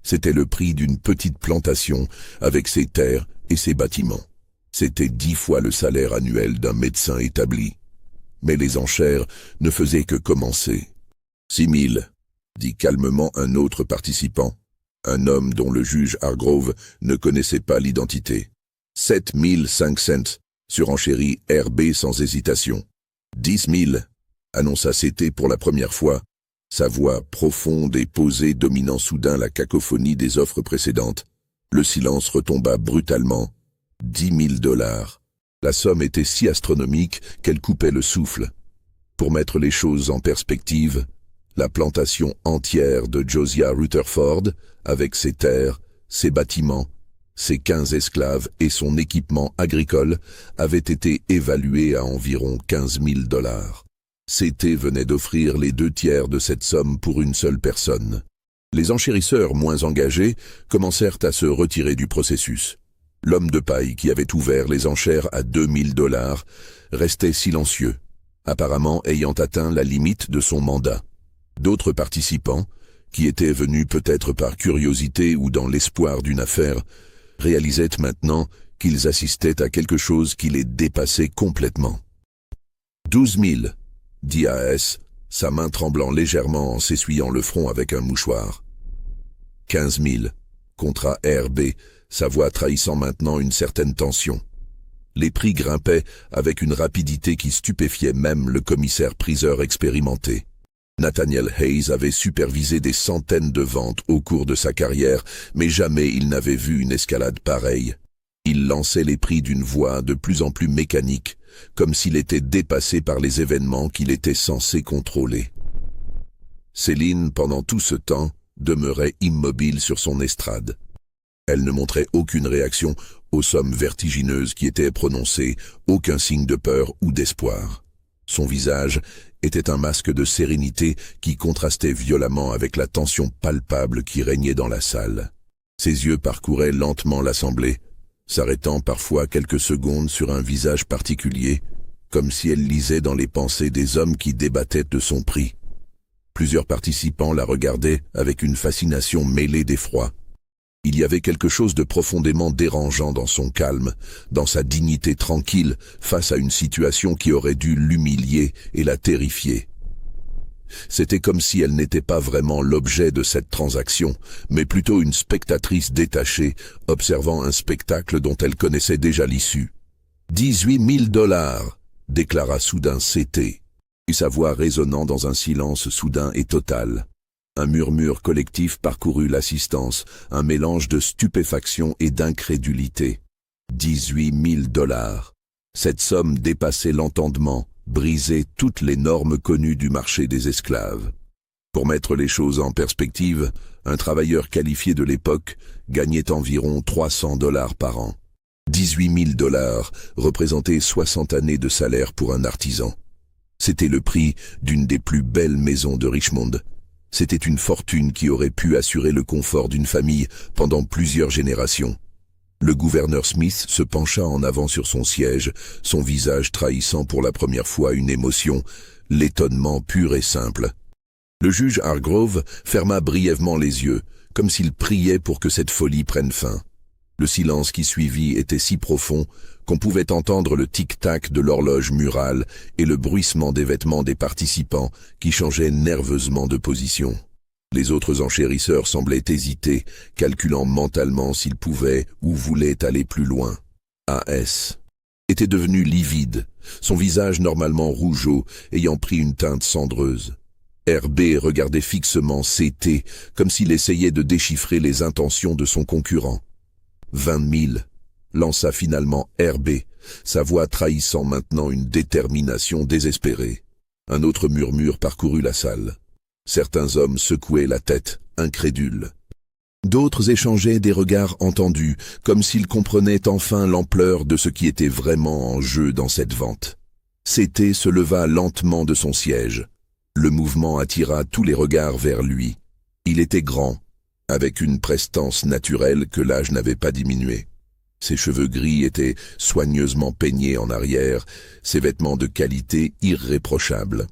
C'était le prix d'une petite plantation avec ses terres et ses bâtiments. C'était 10 fois le salaire annuel d'un médecin établi. Mais les enchères ne faisaient que commencer. 6000, dit calmement un autre participant, un homme dont le juge Hargrove ne connaissait pas l'identité. 7500, surenchérit RB sans hésitation. 10 000, annonça CT pour la première fois, sa voix profonde et posée dominant soudain la cacophonie des offres précédentes. Le silence retomba brutalement. 10 000 $. La somme était si astronomique qu'elle coupait le souffle. Pour mettre les choses en perspective, la plantation entière de Josiah Rutherford, avec ses terres, ses bâtiments, ses 15 esclaves et son équipement agricole, avait été évaluée à environ 15 000 $. CT venait d'offrir les 2/3 de cette somme pour une seule personne. Les enchérisseurs moins engagés commencèrent à se retirer du processus. L'homme de paille qui avait ouvert les enchères à 2000 $ restait silencieux, apparemment ayant atteint la limite de son mandat. D'autres participants, qui étaient venus peut-être par curiosité ou dans l'espoir d'une affaire, réalisaient maintenant qu'ils assistaient à quelque chose qui les dépassait complètement. 12 000, dit AS, sa main tremblant légèrement en s'essuyant le front avec un mouchoir. 15 000, contra RB, sa voix trahissant maintenant une certaine tension. Les prix grimpaient avec une rapidité qui stupéfiait même le commissaire-priseur expérimenté. Nathaniel Hayes avait supervisé des centaines de ventes au cours de sa carrière, mais jamais il n'avait vu une escalade pareille. Il lançait les prix d'une voix de plus en plus mécanique, comme s'il était dépassé par les événements qu'il était censé contrôler. Céline, pendant tout ce temps, demeurait immobile sur son estrade. Elle ne montrait aucune réaction aux sommes vertigineuses qui étaient prononcées, aucun signe de peur ou d'espoir. Son visage était un masque de sérénité qui contrastait violemment avec la tension palpable qui régnait dans la salle. Ses yeux parcouraient lentement l'assemblée, s'arrêtant parfois quelques secondes sur un visage particulier, comme si elle lisait dans les pensées des hommes qui débattaient de son prix. Plusieurs participants la regardaient avec une fascination mêlée d'effroi. Il y avait quelque chose de profondément dérangeant dans son calme, dans sa dignité tranquille face à une situation qui aurait dû l'humilier et la terrifier. C'était comme si elle n'était pas vraiment l'objet de cette transaction, mais plutôt une spectatrice détachée, observant un spectacle dont elle connaissait déjà l'issue. 18 000 $, déclara soudain CT. et sa voix résonnant dans un silence soudain et total. Un murmure collectif parcourut l'assistance, un mélange de stupéfaction et d'incrédulité. 18 000 $. Cette somme dépassait l'entendement, brisait toutes les normes connues du marché des esclaves. Pour mettre les choses en perspective, un travailleur qualifié de l'époque gagnait environ 300 $ par an. 18 000 $ représentaient 60 années de salaire pour un artisan. C'était le prix d'une des plus belles maisons de Richmond. C'était une fortune qui aurait pu assurer le confort d'une famille pendant plusieurs générations. Le gouverneur Smith se pencha en avant sur son siège, son visage trahissant pour la première fois une émotion, l'étonnement pur et simple. Le juge Hargrove ferma brièvement les yeux, comme s'il priait pour que cette folie prenne fin. Le silence qui suivit était si profond qu'on pouvait entendre le tic-tac de l'horloge murale et le bruissement des vêtements des participants qui changeaient nerveusement de position. Les autres enchérisseurs semblaient hésiter, calculant mentalement s'ils pouvaient ou voulaient aller plus loin. A.S. était devenu livide, son visage normalement rougeaud ayant pris une teinte cendreuse. R.B. regardait fixement C.T. comme s'il essayait de déchiffrer les intentions de son concurrent. 20 000, lança finalement R.B., sa voix trahissant maintenant une détermination désespérée. Un autre murmure parcourut la salle. Certains hommes secouaient la tête, incrédules. D'autres échangeaient des regards entendus, comme s'ils comprenaient enfin l'ampleur de ce qui était vraiment en jeu dans cette vente. C.T. se leva lentement de son siège. Le mouvement attira tous les regards vers lui. Il était grand, avec une prestance naturelle que l'âge n'avait pas diminué. Ses cheveux gris étaient soigneusement peignés en arrière, ses vêtements de qualité irréprochables.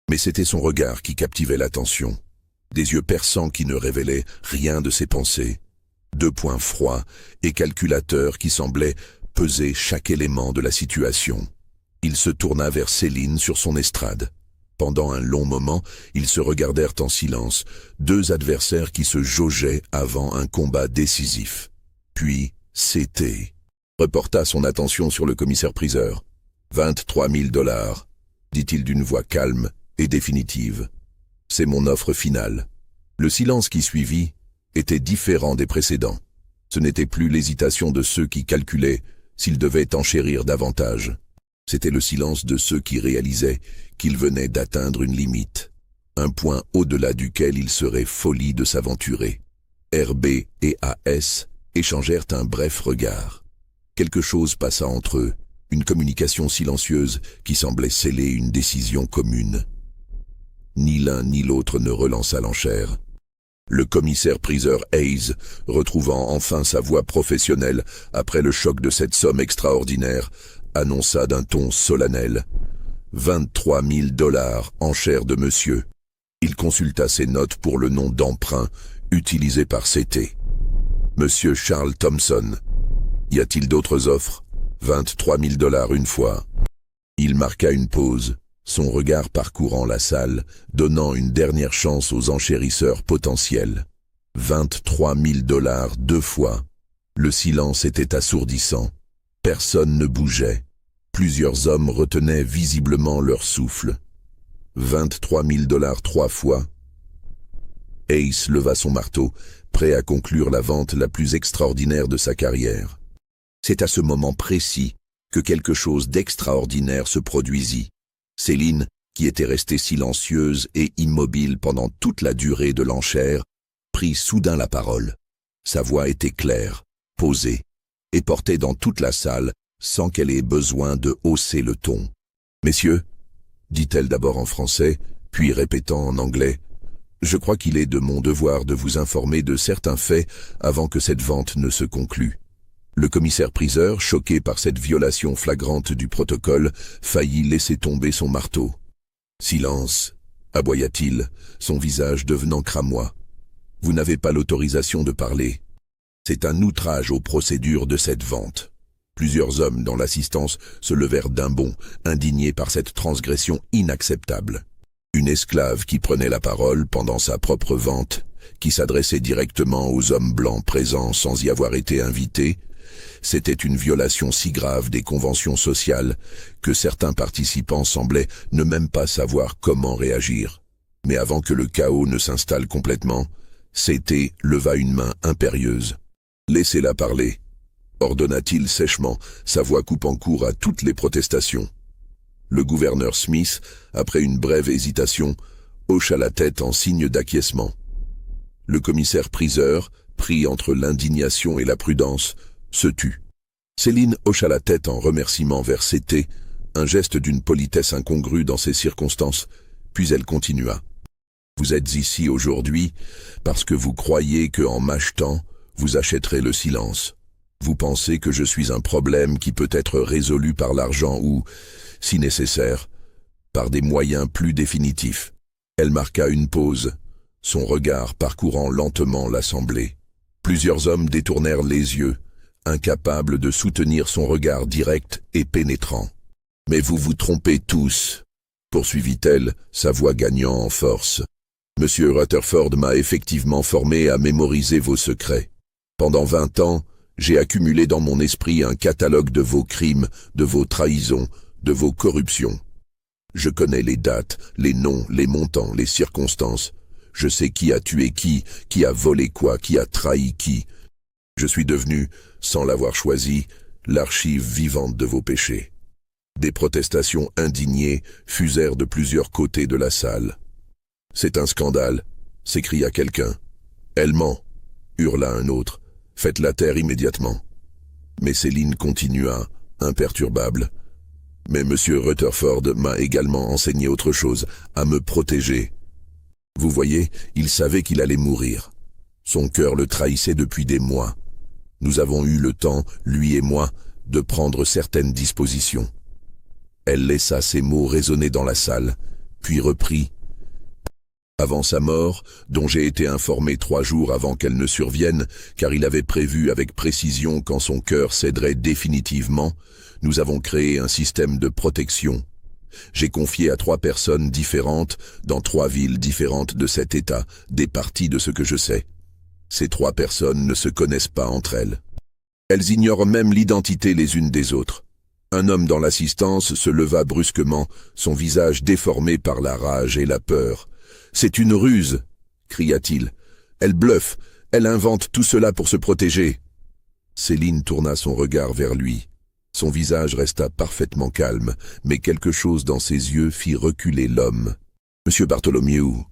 Mais c'était son regard qui captivait l'attention. Des yeux perçants qui ne révélaient rien de ses pensées. 2 poings froids et calculateurs qui semblaient peser chaque élément de la situation. Il se tourna vers Céline sur son estrade. Pendant un long moment, ils se regardèrent en silence, 2 adversaires qui se jaugeaient avant un combat décisif. Puis, C.T. reporta son attention sur le commissaire-priseur. 23 000 $, dit-il d'une voix calme et définitive. C'est mon offre finale. Le silence qui suivit était différent des précédents. Ce n'était plus l'hésitation de ceux qui calculaient s'ils devaient enchérir davantage. C'était le silence de ceux qui réalisaient qu'ils venaient d'atteindre une limite, un point au-delà duquel il serait folie de s'aventurer. R.B. et A.S. échangèrent un bref regard. Quelque chose passa entre eux, une communication silencieuse qui semblait sceller une décision commune. Ni l'un ni l'autre ne relança l'enchère. Le commissaire-priseur Hayes, retrouvant enfin sa voix professionnelle après le choc de cette somme extraordinaire, annonça d'un ton solennel. 23 000 $ enchère de monsieur. Il consulta ses notes pour le nom d'emprunt utilisé par C.T. Monsieur Charles Thompson. Y a-t-il d'autres offres? 23 000 $ une fois. Il marqua une pause, son regard parcourant la salle, donnant une dernière chance aux enchérisseurs potentiels. 23 000 $ 2 fois. Le silence était assourdissant. Personne ne bougeait. Plusieurs hommes retenaient visiblement leur souffle. 23 000 $ 3 fois. Ace leva son marteau, prêt à conclure la vente la plus extraordinaire de sa carrière. C'est à ce moment précis que quelque chose d'extraordinaire se produisit. Céline, qui était restée silencieuse et immobile pendant toute la durée de l'enchère, prit soudain la parole. Sa voix était claire, posée, et portait dans toute la salle sans qu'elle ait besoin de hausser le ton. « Messieurs, dit-elle d'abord en français, puis répétant en anglais, je crois qu'il est de mon devoir de vous informer de certains faits avant que cette vente ne se conclue. » Le commissaire-priseur, choqué par cette violation flagrante du protocole, faillit laisser tomber son marteau. « Silence !» aboya-t-il, son visage devenant cramoisi. « Vous n'avez pas l'autorisation de parler. C'est un outrage aux procédures de cette vente. » Plusieurs hommes dans l'assistance se levèrent d'un bond, indignés par cette transgression inacceptable. Une esclave qui prenait la parole pendant sa propre vente, qui s'adressait directement aux hommes blancs présents sans y avoir été invitée, C'était une violation si grave des conventions sociales que certains participants semblaient ne même pas savoir comment réagir. Mais avant que le chaos ne s'installe complètement, Cété leva une main impérieuse. « Laissez-la parler », ordonna-t-il sèchement, sa voix coupant court à toutes les protestations. Le gouverneur Smith, après une brève hésitation, hocha la tête en signe d'acquiescement. Le commissaire-priseur, pris entre l'indignation et la prudence, se tut. Céline hocha la tête en remerciement vers Cété, un geste d'une politesse incongrue dans ces circonstances, puis elle continua. « Vous êtes ici aujourd'hui parce que vous croyez qu'en m'achetant, vous achèterez le silence. Vous pensez que je suis un problème qui peut être résolu par l'argent ou, si nécessaire, par des moyens plus définitifs. » Elle marqua une pause, son regard parcourant lentement l'assemblée. Plusieurs hommes détournèrent les yeux, incapables de soutenir son regard direct et pénétrant. « Mais vous vous trompez tous, » poursuivit-elle, sa voix gagnant en force. « Monsieur Rutherford m'a effectivement formé à mémoriser vos secrets. Pendant 20 ans, j'ai accumulé dans mon esprit un catalogue de vos crimes, de vos trahisons, de vos corruptions. Je connais les dates, les noms, les montants, les circonstances. Je sais qui a tué qui a volé quoi, qui a trahi qui. Je suis devenu, sans l'avoir choisi, l'archive vivante de vos péchés. » Des protestations indignées fusèrent de plusieurs côtés de la salle. « C'est un scandale !» s'écria quelqu'un. « Elle ment !» hurla un autre. « Faites-la taire immédiatement. » Mais Céline continua, imperturbable. « Mais Monsieur Rutherford m'a également enseigné autre chose, à me protéger. Vous voyez, il savait qu'il allait mourir. Son cœur le trahissait depuis des mois. Nous avons eu le temps, lui et moi, de prendre certaines dispositions. » Elle laissa ces mots résonner dans la salle, puis reprit. « Avant sa mort, dont j'ai été informé 3 jours avant qu'elle ne survienne, car il avait prévu avec précision quand son cœur céderait définitivement, nous avons créé un système de protection. J'ai confié à 3 personnes différentes, dans 3 villes différentes de cet État, des parties de ce que je sais. Ces 3 personnes ne se connaissent pas entre elles. Elles ignorent même l'identité les unes des autres. Un homme dans l'assistance se leva brusquement, son visage déformé par la rage et la peur. « C'est une ruse !» cria-t-il. « Elle bluffe, elle invente tout cela pour se protéger. » Céline tourna son regard vers lui. Son visage resta parfaitement calme, mais quelque chose dans ses yeux fit reculer l'homme. « Monsieur Bartholomew, »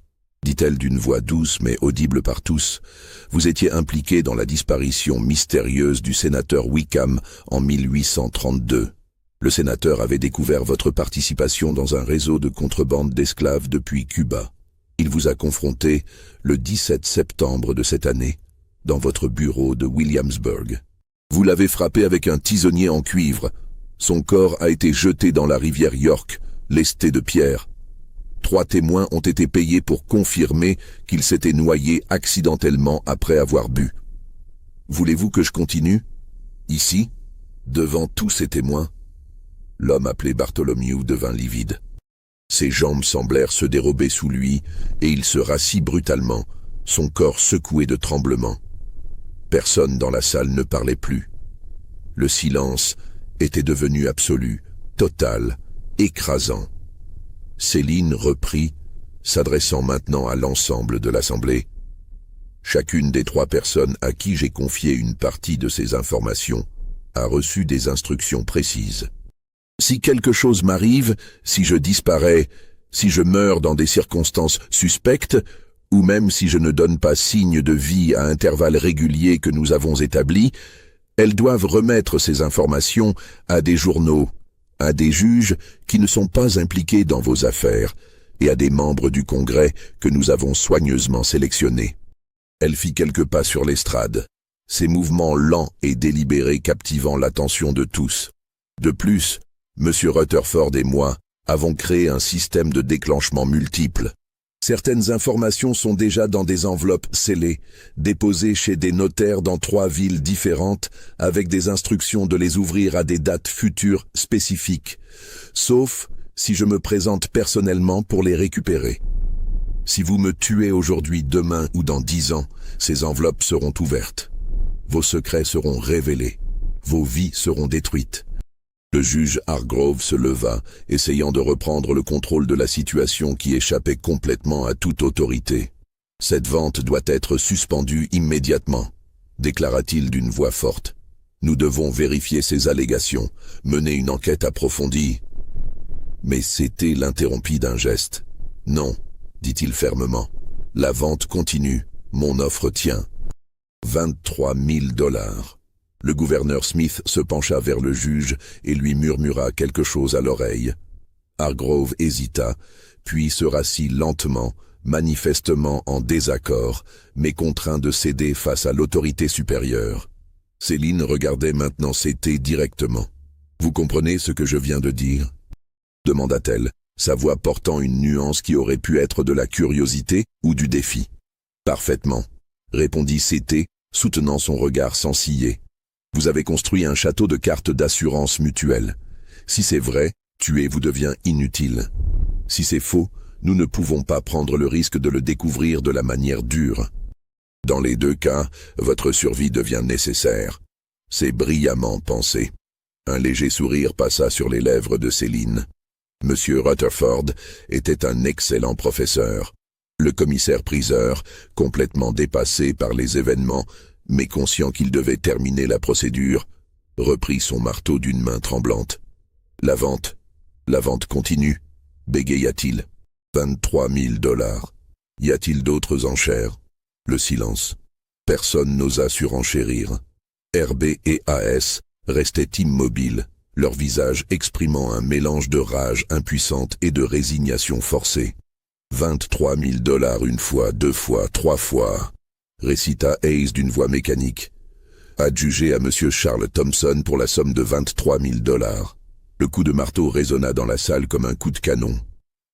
dit-elle d'une voix douce mais audible par tous, « vous étiez impliqué dans la disparition mystérieuse du sénateur Wickham en 1832. Le sénateur avait découvert votre participation dans un réseau de contrebande d'esclaves depuis Cuba. Il vous a confronté le 17 septembre de cette année, dans votre bureau de Williamsburg. Vous l'avez frappé avec un tisonnier en cuivre. Son corps a été jeté dans la rivière York, lesté de pierres. 3 témoins ont été payés pour confirmer qu'il s'était noyé accidentellement après avoir bu. Voulez-vous que je continue? Ici, devant tous ces témoins? » L'homme appelé Bartholomew devint livide. Ses jambes semblèrent se dérober sous lui, et il se rassit brutalement, son corps secoué de tremblements. Personne dans la salle ne parlait plus. Le silence était devenu absolu, total, écrasant. Céline reprit, s'adressant maintenant à l'ensemble de l'assemblée. « Chacune des 3 personnes à qui j'ai confié une partie de ces informations a reçu des instructions précises. Si quelque chose m'arrive, si je disparais, si je meurs dans des circonstances suspectes, ou même si je ne donne pas signe de vie à intervalles réguliers que nous avons établis, elles doivent remettre ces informations à des journaux, à des juges qui ne sont pas impliqués dans vos affaires, et à des membres du Congrès que nous avons soigneusement sélectionnés. » Elle fit quelques pas sur l'estrade, ses mouvements lents et délibérés captivant l'attention de tous. De plus, M. Rutherford et moi avons créé un système de déclenchement multiple. Certaines informations sont déjà dans des enveloppes scellées, déposées chez des notaires dans 3 villes différentes, avec des instructions de les ouvrir à des dates futures spécifiques, sauf si je me présente personnellement pour les récupérer. Si vous me tuez aujourd'hui, demain ou dans 10 ans, ces enveloppes seront ouvertes. Vos secrets seront révélés. Vos vies seront détruites. Le juge Hargrove se leva, essayant de reprendre le contrôle de la situation qui échappait complètement à toute autorité. « Cette vente doit être suspendue immédiatement », déclara-t-il d'une voix forte. « Nous devons vérifier ces allégations, mener une enquête approfondie. » Mais c'était l'interrompit d'un geste. « Non, dit-il fermement. La vente continue. Mon offre tient. 23 000 $. Le gouverneur Smith se pencha vers le juge et lui murmura quelque chose à l'oreille. Hargrove hésita, puis se rassit lentement, manifestement en désaccord, mais contraint de céder face à l'autorité supérieure. Céline regardait maintenant CT directement. « Vous comprenez ce que je viens de dire ?» demanda-t-elle, sa voix portant une nuance qui aurait pu être de la curiosité ou du défi. « Parfaitement, » répondit CT, soutenant son regard sans ciller. « Vous avez construit un château de cartes d'assurance mutuelle. Si c'est vrai, tuer vous devient inutile. Si c'est faux, nous ne pouvons pas prendre le risque de le découvrir de la manière dure. Dans les deux cas, votre survie devient nécessaire. » C'est brillamment pensé. Un léger sourire passa sur les lèvres de Céline. Monsieur Rutherford était un excellent professeur. Le commissaire-priseur, complètement dépassé par les événements, mais conscient qu'il devait terminer la procédure, reprit son marteau d'une main tremblante. « La vente continue, bégaya-t-il. 23 000 $. Y a-t-il d'autres enchères ?» Le silence. Personne n'osa surenchérir. RB et AS restaient immobiles, leur visage exprimant un mélange de rage impuissante et de résignation forcée. 23 000 $ une fois, deux fois, trois fois, récita Hayes d'une voix mécanique. Adjugé à M. Charles Thompson pour la somme de 23 000 $. Le coup de marteau résonna dans la salle comme un coup de canon.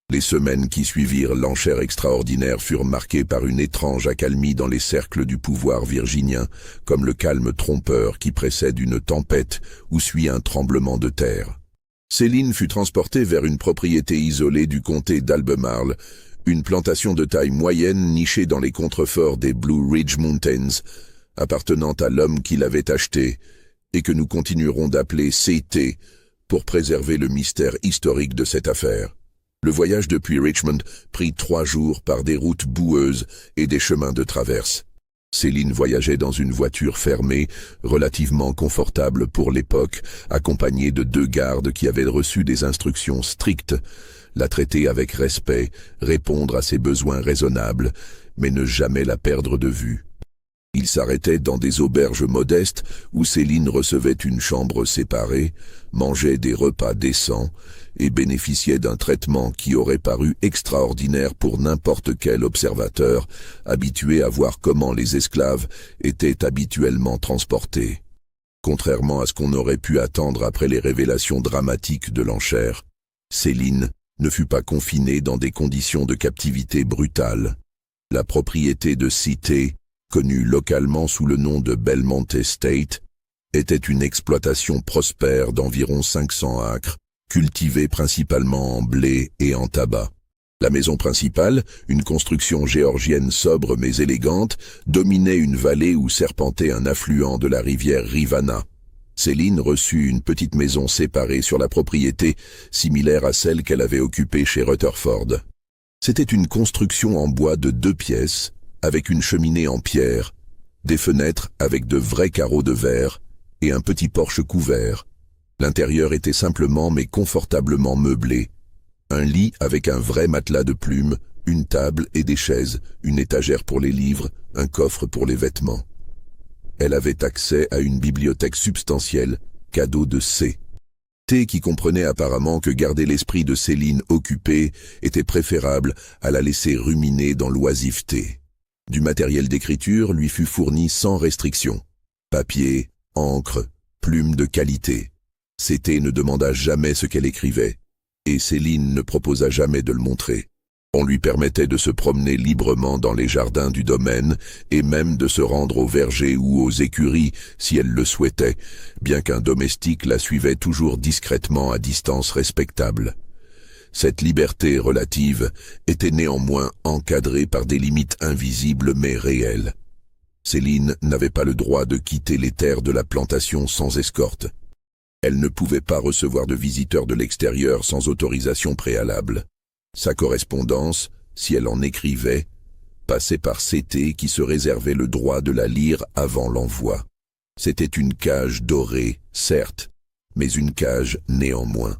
Les semaines qui suivirent l'enchère extraordinaire furent marquées par une étrange accalmie dans les cercles du pouvoir virginien, comme le calme trompeur qui précède une tempête ou suit un tremblement de terre. Céline fut transportée vers une propriété isolée du comté d'Albemarle, une plantation de taille moyenne nichée dans les contreforts des Blue Ridge Mountains, appartenant à l'homme qui l'avait achetée, et que nous continuerons d'appeler CT pour préserver le mystère historique de cette affaire. Le voyage depuis Richmond prit 3 jours par des routes boueuses et des chemins de traverse. Céline voyageait dans une voiture fermée, relativement confortable pour l'époque, accompagnée de 2 gardes qui avaient reçu des instructions strictes, la traiter avec respect, répondre à ses besoins raisonnables, mais ne jamais la perdre de vue. Ils s'arrêtaient dans des auberges modestes où Céline recevait une chambre séparée, mangeait des repas décents et bénéficiait d'un traitement qui aurait paru extraordinaire pour n'importe quel observateur habitué à voir comment les esclaves étaient habituellement transportés. Contrairement à ce qu'on aurait pu attendre après les révélations dramatiques de l'enchère, Céline ne fut pas confinée dans des conditions de captivité brutale. La propriété de Cité, connue localement sous le nom de Belmont Estate, était une exploitation prospère d'environ 500 acres, cultivée principalement en blé et en tabac. La maison principale, une construction géorgienne sobre mais élégante, dominait une vallée où serpentait un affluent de la rivière Rivanna. Céline reçut une petite maison séparée sur la propriété, similaire à celle qu'elle avait occupée chez Rutherford. C'était une construction en bois de 2 pièces, avec une cheminée en pierre, des fenêtres avec de vrais carreaux de verre et un petit porche couvert. L'intérieur était simplement mais confortablement meublé. Un lit avec un vrai matelas de plumes, une table et des chaises, une étagère pour les livres, un coffre pour les vêtements. Elle avait accès à une bibliothèque substantielle, cadeau de C. T qui comprenait apparemment que garder l'esprit de Céline occupé était préférable à la laisser ruminer dans l'oisiveté. Du matériel d'écriture lui fut fourni sans restriction. Papier, encre, plumes de qualité. CT ne demanda jamais ce qu'elle écrivait, et Céline ne proposa jamais de le montrer. On lui permettait de se promener librement dans les jardins du domaine et même de se rendre au verger ou aux écuries si elle le souhaitait, bien qu'un domestique la suivait toujours discrètement à distance respectable. Cette liberté relative était néanmoins encadrée par des limites invisibles mais réelles. Céline n'avait pas le droit de quitter les terres de la plantation sans escorte. Elle ne pouvait pas recevoir de visiteurs de l'extérieur sans autorisation préalable. Sa correspondance, si elle en écrivait, passait par CT qui se réservait le droit de la lire avant l'envoi. C'était une cage dorée, certes, mais une cage néanmoins.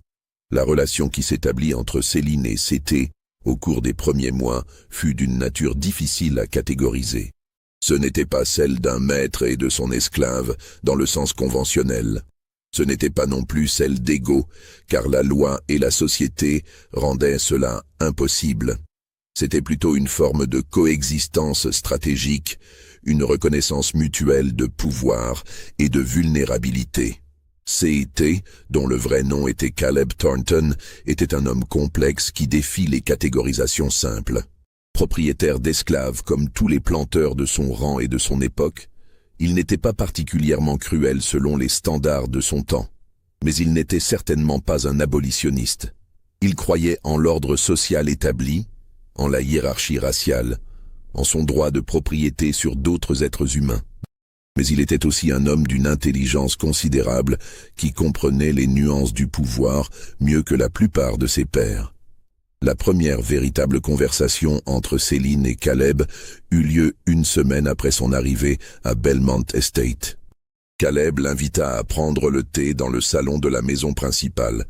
La relation qui s'établit entre Céline et CT, au cours des premiers mois, fut d'une nature difficile à catégoriser. Ce n'était pas celle d'un maître et de son esclave, dans le sens conventionnel. Ce n'était pas non plus celle d'égaux, car la loi et la société rendaient cela impossible. C'était plutôt une forme de coexistence stratégique, une reconnaissance mutuelle de pouvoir et de vulnérabilité. CT, dont le vrai nom était Caleb Thornton, était un homme complexe qui défie les catégorisations simples. Propriétaire d'esclaves comme tous les planteurs de son rang et de son époque, il n'était pas particulièrement cruel selon les standards de son temps. Mais il n'était certainement pas un abolitionniste. Il croyait en l'ordre social établi, en la hiérarchie raciale, en son droit de propriété sur d'autres êtres humains. Mais il était aussi un homme d'une intelligence considérable qui comprenait les nuances du pouvoir mieux que la plupart de ses pairs. La première véritable conversation entre Céline et Caleb eut lieu une semaine après son arrivée à Belmont Estate. Caleb l'invita à prendre le thé dans le salon de la maison principale,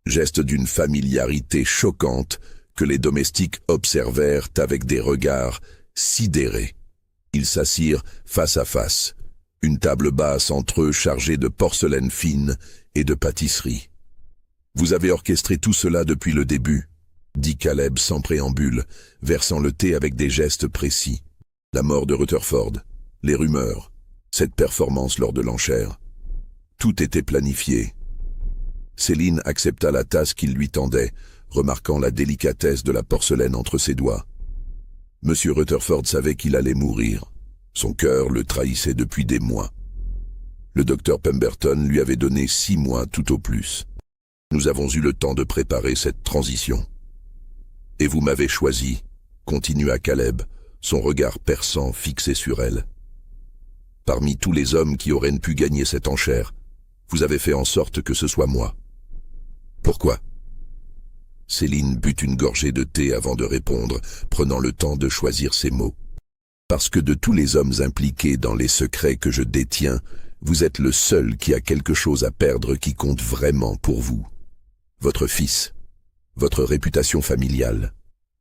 geste d'une familiarité choquante que les domestiques observèrent avec des regards sidérés. Ils s'assirent face à face, une table basse entre eux chargée de porcelaine fine et de pâtisserie. « Vous avez orchestré tout cela depuis le début », dit Caleb sans préambule, versant le thé avec des gestes précis. La mort de Rutherford, les rumeurs, cette performance lors de l'enchère. Tout était planifié. Céline accepta la tasse qu'il lui tendait, remarquant la délicatesse de la porcelaine entre ses doigts. Monsieur Rutherford savait qu'il allait mourir. Son cœur le trahissait depuis des mois. Le docteur Pemberton lui avait donné 6 mois tout au plus. Nous avons eu le temps de préparer cette transition. « Et vous m'avez choisi », continua Caleb, son regard perçant fixé sur elle. « Parmi tous les hommes qui auraient pu gagner cette enchère, vous avez fait en sorte que ce soit moi. » « Pourquoi ?» Céline but une gorgée de thé avant de répondre, prenant le temps de choisir ses mots. « Parce que de tous les hommes impliqués dans les secrets que je détiens, vous êtes le seul qui a quelque chose à perdre qui compte vraiment pour vous. Votre fils. Votre réputation familiale.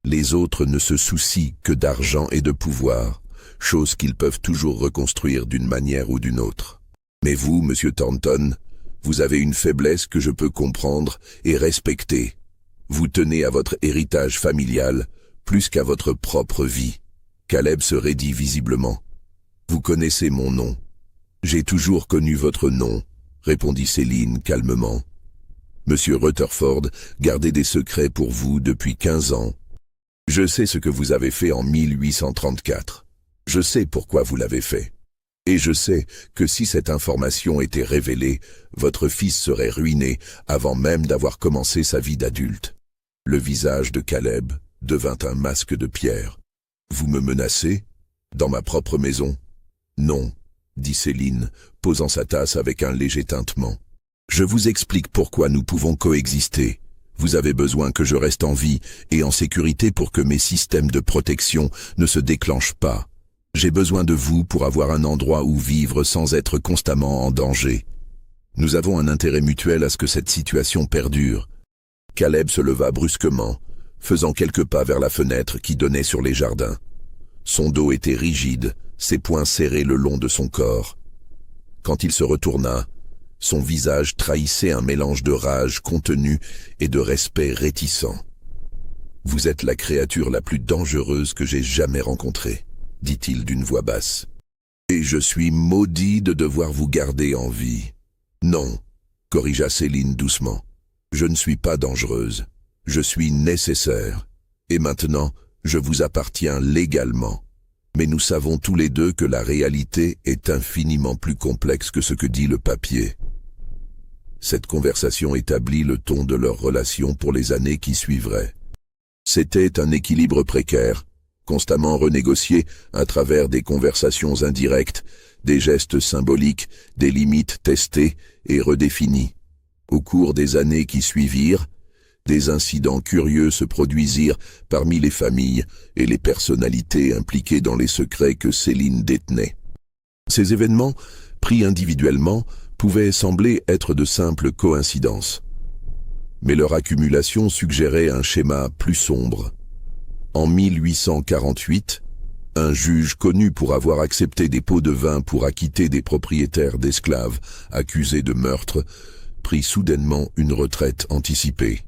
Les autres ne se soucient que d'argent et de pouvoir, choses qu'ils peuvent toujours reconstruire d'une manière ou d'une autre. Mais vous, monsieur Thornton, vous avez une faiblesse que je peux comprendre et respecter. Vous tenez à votre héritage familial plus qu'à votre propre vie. » Caleb se raidit visiblement. « Vous connaissez mon nom. »« J'ai toujours connu votre nom, » répondit Céline calmement. Monsieur Rutherford gardait des secrets pour vous depuis 15 ans. Je sais ce que vous avez fait en 1834. Je sais pourquoi vous l'avez fait. Et je sais que si cette information était révélée, votre fils serait ruiné avant même d'avoir commencé sa vie d'adulte. Le visage de Caleb devint un masque de pierre. Vous me menacez? Dans ma propre maison? Non, dit Céline, posant sa tasse avec un léger tintement. Je vous explique pourquoi nous pouvons coexister. Vous avez besoin que je reste en vie et en sécurité pour que mes systèmes de protection ne se déclenchent pas. J'ai besoin de vous pour avoir un endroit où vivre sans être constamment en danger. Nous avons un intérêt mutuel à ce que cette situation perdure. Caleb se leva brusquement, faisant quelques pas vers la fenêtre qui donnait sur les jardins. Son dos était rigide, ses poings serrés le long de son corps. Quand il se retourna, son visage trahissait un mélange de rage contenue et de respect réticent. « Vous êtes la créature la plus dangereuse que j'ai jamais rencontrée, » dit-il d'une voix basse. « Et je suis maudit de devoir vous garder en vie. »« Non, » corrigea Céline doucement. « Je ne suis pas dangereuse. Je suis nécessaire. Et maintenant, je vous appartiens légalement. Mais nous savons tous les deux que la réalité est infiniment plus complexe que ce que dit le papier. » Cette conversation établit le ton de leur relation pour les années qui suivraient. C'était un équilibre précaire, constamment renégocié à travers des conversations indirectes, des gestes symboliques, des limites testées et redéfinies. Au cours des années qui suivirent, des incidents curieux se produisirent parmi les familles et les personnalités impliquées dans les secrets que Céline détenait. Ces événements, pris individuellement, pouvaient sembler être de simples coïncidences. Mais leur accumulation suggérait un schéma plus sombre. En 1848, un juge connu pour avoir accepté des pots de vin pour acquitter des propriétaires d'esclaves accusés de meurtre prit soudainement une retraite anticipée.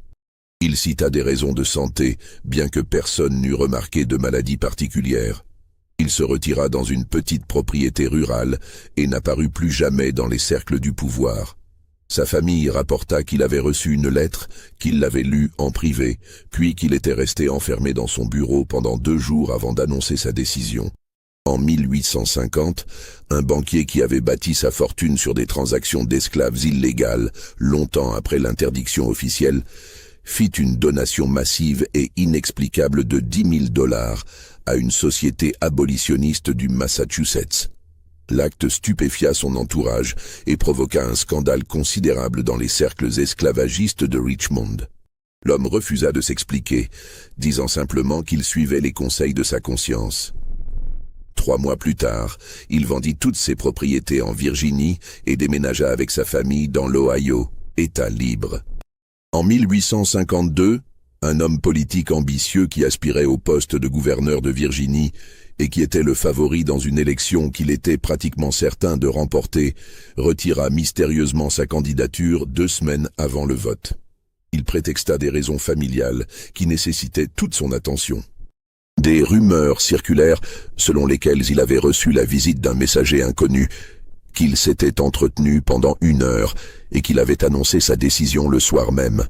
Il cita des raisons de santé, bien que personne n'eût remarqué de maladie particulière. Il se retira dans une petite propriété rurale et n'apparut plus jamais dans les cercles du pouvoir. Sa famille rapporta qu'il avait reçu une lettre, qu'il l'avait lue en privé, puis qu'il était resté enfermé dans son bureau pendant 2 jours avant d'annoncer sa décision. En 1850, un banquier qui avait bâti sa fortune sur des transactions d'esclaves illégales, longtemps après l'interdiction officielle, fit une donation massive et inexplicable de $10 000 à une société abolitionniste du Massachusetts. L'acte stupéfia son entourage et provoqua un scandale considérable dans les cercles esclavagistes de Richmond. L'homme refusa de s'expliquer, disant simplement qu'il suivait les conseils de sa conscience. 3 mois plus tard, il vendit toutes ses propriétés en Virginie et déménagea avec sa famille dans l'Ohio, État libre. En 1852, un homme politique ambitieux qui aspirait au poste de gouverneur de Virginie et qui était le favori dans une élection qu'il était pratiquement certain de remporter, retira mystérieusement sa candidature 2 semaines avant le vote. Il prétexta des raisons familiales qui nécessitaient toute son attention. Des rumeurs circulèrent selon lesquelles il avait reçu la visite d'un messager inconnu, qu'il s'était entretenu pendant 1 heure et qu'il avait annoncé sa décision le soir même.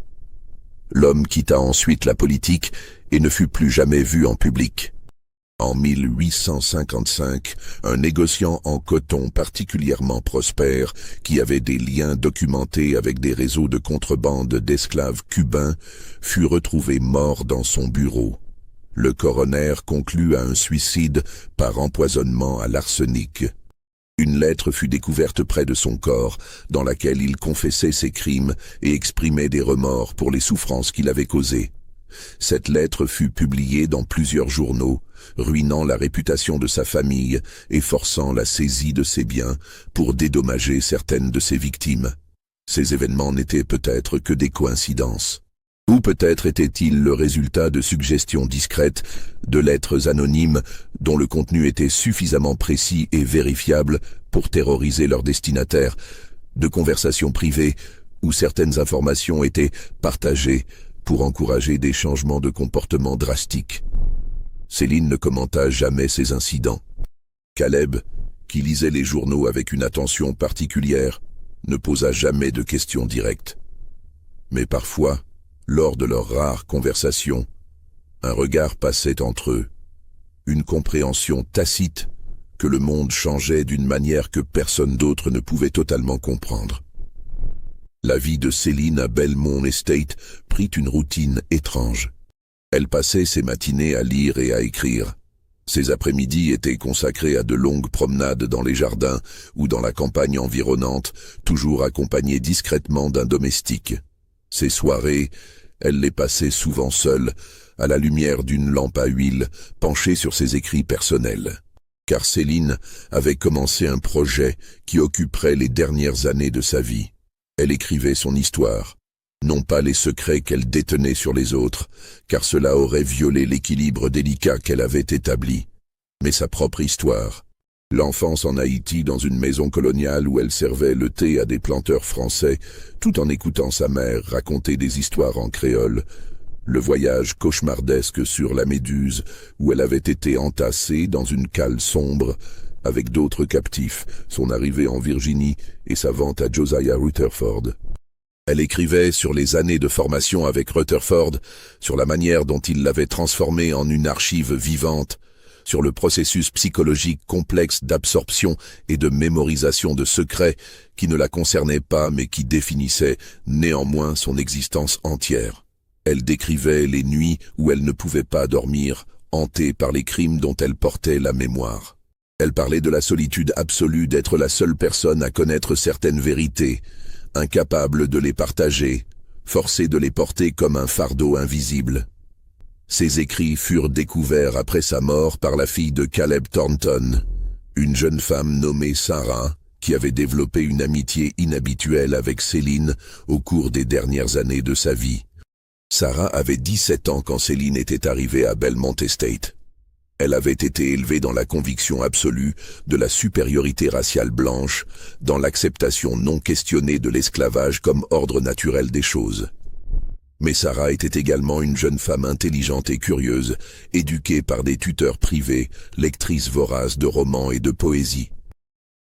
L'homme quitta ensuite la politique et ne fut plus jamais vu en public. En 1855, un négociant en coton particulièrement prospère, qui avait des liens documentés avec des réseaux de contrebande d'esclaves cubains, fut retrouvé mort dans son bureau. Le coroner conclut à un suicide par empoisonnement à l'arsenic. Une lettre fut découverte près de son corps, dans laquelle il confessait ses crimes et exprimait des remords pour les souffrances qu'il avait causées. Cette lettre fut publiée dans plusieurs journaux, ruinant la réputation de sa famille et forçant la saisie de ses biens pour dédommager certaines de ses victimes. Ces événements n'étaient peut-être que des coïncidences. Ou peut-être était-il le résultat de suggestions discrètes, de lettres anonymes dont le contenu était suffisamment précis et vérifiable pour terroriser leurs destinataires, de conversations privées où certaines informations étaient partagées pour encourager des changements de comportement drastiques. Céline ne commenta jamais ces incidents. Caleb, qui lisait les journaux avec une attention particulière, ne posa jamais de questions directes. Mais parfois, lors de leurs rares conversations, un regard passait entre eux, une compréhension tacite que le monde changeait d'une manière que personne d'autre ne pouvait totalement comprendre. La vie de Céline à Belmont Estate prit une routine étrange. Elle passait ses matinées à lire et à écrire. Ses après-midi étaient consacrés à de longues promenades dans les jardins ou dans la campagne environnante, toujours accompagnée discrètement d'un domestique. Ses soirées, elle les passait souvent seule, à la lumière d'une lampe à huile, penchée sur ses écrits personnels. Car Céline avait commencé un projet qui occuperait les dernières années de sa vie. Elle écrivait son histoire, non pas les secrets qu'elle détenait sur les autres, car cela aurait violé l'équilibre délicat qu'elle avait établi, mais sa propre histoire. L'enfance en Haïti dans une maison coloniale où elle servait le thé à des planteurs français, tout en écoutant sa mère raconter des histoires en créole. Le voyage cauchemardesque sur la Méduse, où elle avait été entassée dans une cale sombre, avec d'autres captifs, son arrivée en Virginie et sa vente à Josiah Rutherford. Elle écrivait sur les années de formation avec Rutherford, sur la manière dont il l'avait transformée en une archive vivante, sur le processus psychologique complexe d'absorption et de mémorisation de secrets qui ne la concernaient pas mais qui définissaient néanmoins son existence entière. Elle décrivait les nuits où elle ne pouvait pas dormir hantée par les crimes dont elle portait la mémoire. Elle parlait de la solitude absolue d'être la seule personne à connaître certaines vérités, incapable de les partager, forcée de les porter comme un fardeau invisible. Ses écrits furent découverts après sa mort par la fille de Caleb Thornton, une jeune femme nommée Sarah, qui avait développé une amitié inhabituelle avec Céline au cours des dernières années de sa vie. Sarah avait 17 ans quand Céline était arrivée à Belmont Estate. Elle avait été élevée dans la conviction absolue de la supériorité raciale blanche, dans l'acceptation non questionnée de l'esclavage comme ordre naturel des choses. Mais Sarah était également une jeune femme intelligente et curieuse, éduquée par des tuteurs privés, lectrice vorace de romans et de poésie.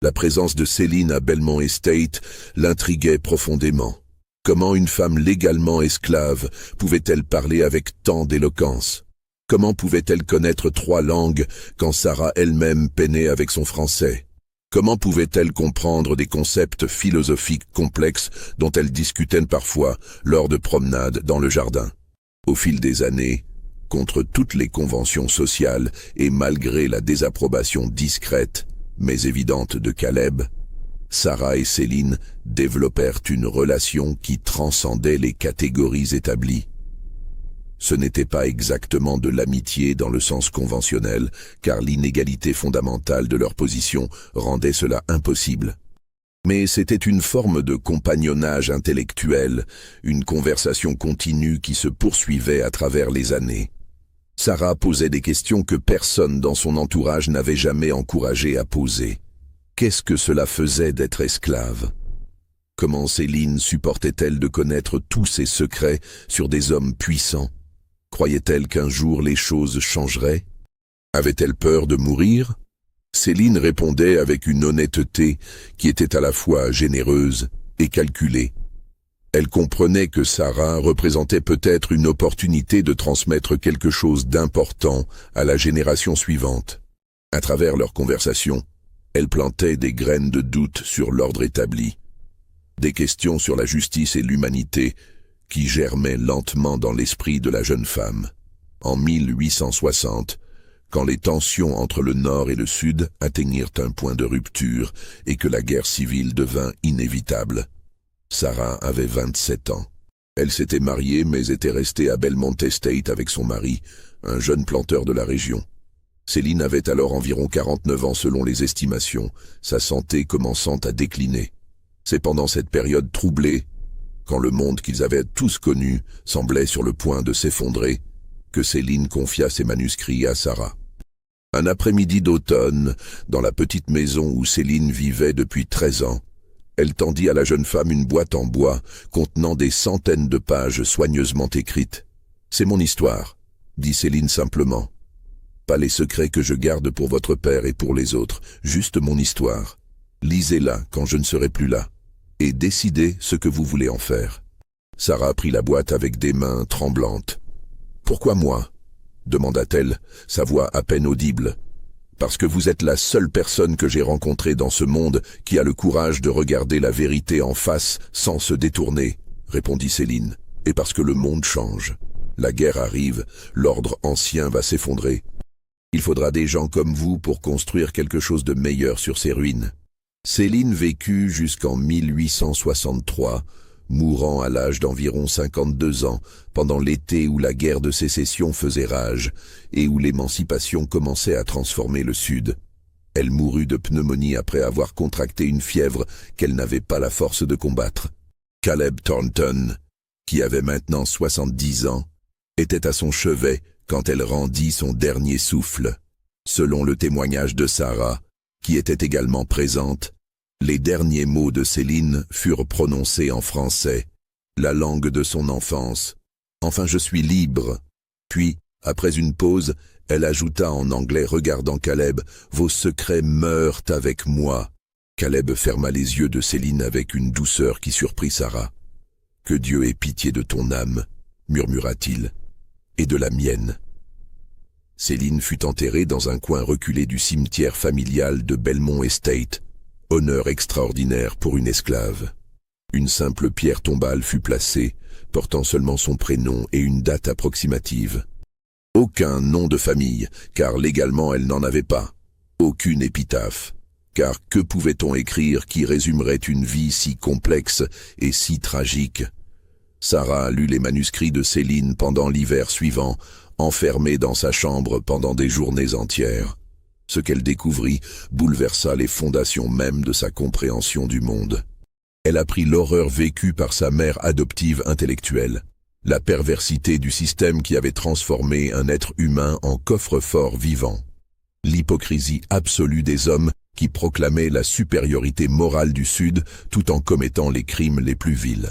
La présence de Céline à Belmont Estate l'intriguait profondément. Comment une femme légalement esclave pouvait-elle parler avec tant d'éloquence? Comment pouvait-elle connaître 3 langues quand Sarah elle-même peinait avec son français? Comment pouvait-elle comprendre des concepts philosophiques complexes dont elle discutait parfois lors de promenades dans le jardin? Au fil des années, contre toutes les conventions sociales et malgré la désapprobation discrète mais évidente de Caleb, Sarah et Céline développèrent une relation qui transcendait les catégories établies. Ce n'était pas exactement de l'amitié dans le sens conventionnel, car l'inégalité fondamentale de leur position rendait cela impossible. Mais c'était une forme de compagnonnage intellectuel, une conversation continue qui se poursuivait à travers les années. Sarah posait des questions que personne dans son entourage n'avait jamais encouragée à poser. Qu'est-ce que cela faisait d'être esclave? Comment Céline supportait-elle de connaître tous ses secrets sur des hommes puissants? Croyait-elle qu'un jour les choses changeraient? Avait-elle peur de mourir? Céline répondait avec une honnêteté qui était à la fois généreuse et calculée. Elle comprenait que Sarah représentait peut-être une opportunité de transmettre quelque chose d'important à la génération suivante. À travers leur conversation, elle plantait des graines de doute sur l'ordre établi, des questions sur la justice et l'humanité qui germaient lentement dans l'esprit de la jeune femme. En 1860, quand les tensions entre le Nord et le Sud atteignirent un point de rupture et que la guerre civile devint inévitable, Sarah avait 27 ans. Elle s'était mariée mais était restée à Belmont Estate avec son mari, un jeune planteur de la région. Céline avait alors environ 49 ans selon les estimations, sa santé commençant à décliner. C'est pendant cette période troublée, quand le monde qu'ils avaient tous connu semblait sur le point de s'effondrer, que Céline confia ses manuscrits à Sarah. Un après-midi d'automne, dans la petite maison où Céline vivait depuis 13 ans, elle tendit à la jeune femme une boîte en bois contenant des centaines de pages soigneusement écrites. « C'est mon histoire », dit Céline simplement. « Pas les secrets que je garde pour votre père et pour les autres, juste mon histoire. Lisez-la quand je ne serai plus là, et décidez ce que vous voulez en faire. » Sarah prit la boîte avec des mains tremblantes. « Pourquoi moi ?» demanda-t-elle, sa voix à peine audible. « Parce que vous êtes la seule personne que j'ai rencontrée dans ce monde qui a le courage de regarder la vérité en face sans se détourner, » répondit Céline. « Et parce que le monde change. La guerre arrive, l'ordre ancien va s'effondrer. Il faudra des gens comme vous pour construire quelque chose de meilleur sur ces ruines. » Céline vécut jusqu'en 1863, mourant à l'âge d'environ 52 ans, pendant l'été où la guerre de sécession faisait rage et où l'émancipation commençait à transformer le Sud. Elle mourut de pneumonie après avoir contracté une fièvre qu'elle n'avait pas la force de combattre. Caleb Thornton, qui avait maintenant 70 ans, était à son chevet quand elle rendit son dernier souffle. Selon le témoignage de Sarah, qui était également présente, les derniers mots de Céline furent prononcés en français, la langue de son enfance. « Enfin je suis libre ». Puis, après une pause, elle ajouta en anglais regardant Caleb, « Vos secrets meurent avec moi ». Caleb ferma les yeux de Céline avec une douceur qui surprit Sarah. « Que Dieu ait pitié de ton âme », murmura-t-il, « et de la mienne ». Céline fut enterrée dans un coin reculé du cimetière familial de Belmont Estate. Honneur extraordinaire pour une esclave. Une simple pierre tombale fut placée, portant seulement son prénom et une date approximative. Aucun nom de famille, car légalement elle n'en avait pas. Aucune épitaphe, car que pouvait-on écrire qui résumerait une vie si complexe et si tragique? Sarah lut les manuscrits de Céline pendant l'hiver suivant, enfermée dans sa chambre pendant des journées entières. Ce qu'elle découvrit bouleversa les fondations mêmes de sa compréhension du monde. Elle apprit l'horreur vécue par sa mère adoptive intellectuelle, la perversité du système qui avait transformé un être humain en coffre-fort vivant, l'hypocrisie absolue des hommes qui proclamaient la supériorité morale du Sud tout en commettant les crimes les plus vils.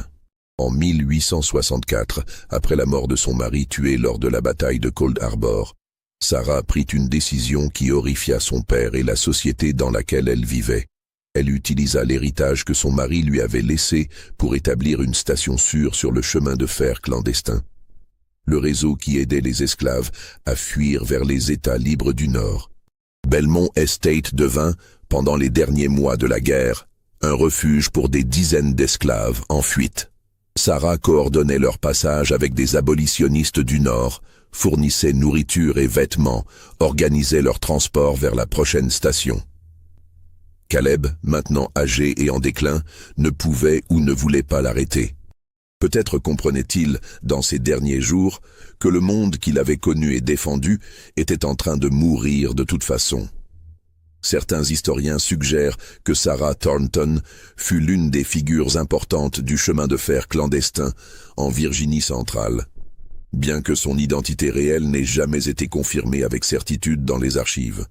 En 1864, après la mort de son mari tué lors de la bataille de Cold Harbor, Sarah prit une décision qui horrifia son père et la société dans laquelle elle vivait. Elle utilisa l'héritage que son mari lui avait laissé pour établir une station sûre sur le chemin de fer clandestin. Le réseau qui aidait les esclaves à fuir vers les États libres du Nord. Belmont Estate devint, pendant les derniers mois de la guerre, un refuge pour des dizaines d'esclaves en fuite. Sarah coordonnait leur passage avec des abolitionnistes du Nord, fournissait nourriture et vêtements, organisait leur transport vers la prochaine station. Caleb, maintenant âgé et en déclin, ne pouvait ou ne voulait pas l'arrêter. Peut-être comprenait-il, dans ces derniers jours, que le monde qu'il avait connu et défendu était en train de mourir de toute façon. Certains historiens suggèrent que Sarah Thornton fut l'une des figures importantes du chemin de fer clandestin en Virginie centrale, bien que son identité réelle n'ait jamais été confirmée avec certitude dans les archives.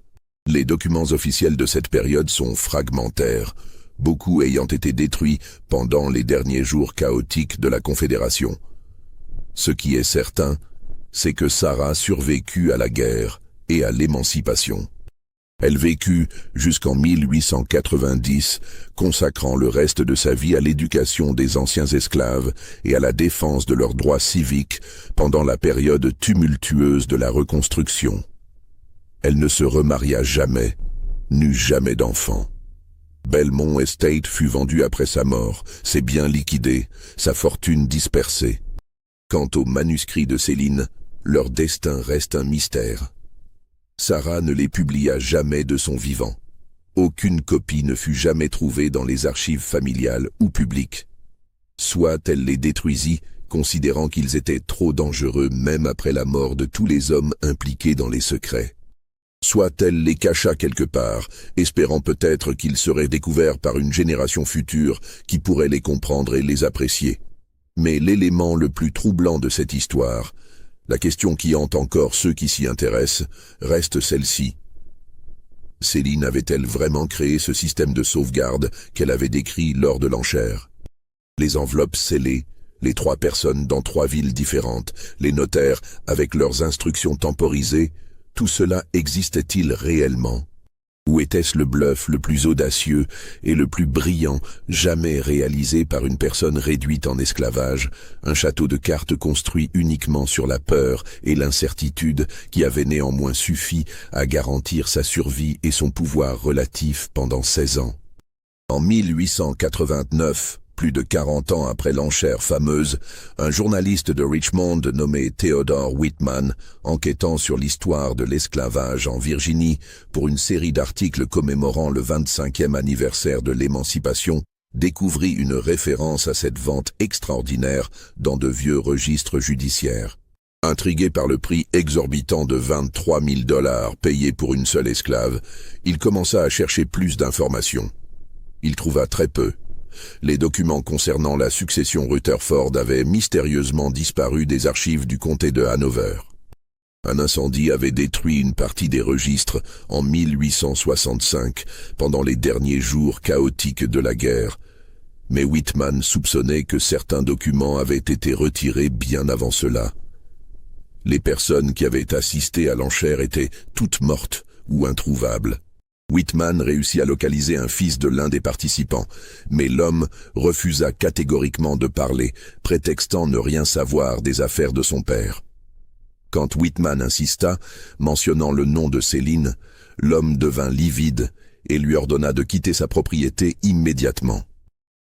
Les documents officiels de cette période sont fragmentaires, beaucoup ayant été détruits pendant les derniers jours chaotiques de la Confédération. Ce qui est certain, c'est que Sarah survécut à la guerre et à l'émancipation. Elle vécut jusqu'en 1890, consacrant le reste de sa vie à l'éducation des anciens esclaves et à la défense de leurs droits civiques pendant la période tumultueuse de la Reconstruction. Elle ne se remaria jamais, n'eut jamais d'enfant. Belmont Estate fut vendu après sa mort, ses biens liquidés, sa fortune dispersée. Quant aux manuscrits de Céline, leur destin reste un mystère. Sarah ne les publia jamais de son vivant. Aucune copie ne fut jamais trouvée dans les archives familiales ou publiques. Soit elle les détruisit, considérant qu'ils étaient trop dangereux même après la mort de tous les hommes impliqués dans les secrets. Soit elle les cacha quelque part, espérant peut-être qu'ils seraient découverts par une génération future qui pourrait les comprendre et les apprécier. Mais l'élément le plus troublant de cette histoire, la question qui hante encore ceux qui s'y intéressent, reste celle-ci. Céline avait-elle vraiment créé ce système de sauvegarde qu'elle avait décrit lors de l'enchère? Les enveloppes scellées, les 3 personnes dans 3 villes différentes, les notaires avec leurs instructions temporisées, tout cela existait-il réellement? Ou était-ce le bluff le plus audacieux et le plus brillant jamais réalisé par une personne réduite en esclavage, un château de cartes construit uniquement sur la peur et l'incertitude qui avait néanmoins suffi à garantir sa survie et son pouvoir relatif pendant 16 ans? En 1889, plus de 40 ans après l'enchère fameuse, un journaliste de Richmond nommé Theodore Whitman, enquêtant sur l'histoire de l'esclavage en Virginie pour une série d'articles commémorant le 25e anniversaire de l'émancipation, découvrit une référence à cette vente extraordinaire dans de vieux registres judiciaires. Intrigué par le prix exorbitant de 23 000 $ payé pour une seule esclave, il commença à chercher plus d'informations. Il trouva très peu. Les documents concernant la succession Rutherford avaient mystérieusement disparu des archives du comté de Hanover. Un incendie avait détruit une partie des registres en 1865, pendant les derniers jours chaotiques de la guerre, mais Whitman soupçonnait que certains documents avaient été retirés bien avant cela. Les personnes qui avaient assisté à l'enchère étaient toutes mortes ou introuvables. Whitman réussit à localiser un fils de l'un des participants, mais l'homme refusa catégoriquement de parler, prétextant ne rien savoir des affaires de son père. Quand Whitman insista, mentionnant le nom de Céline, l'homme devint livide et lui ordonna de quitter sa propriété immédiatement.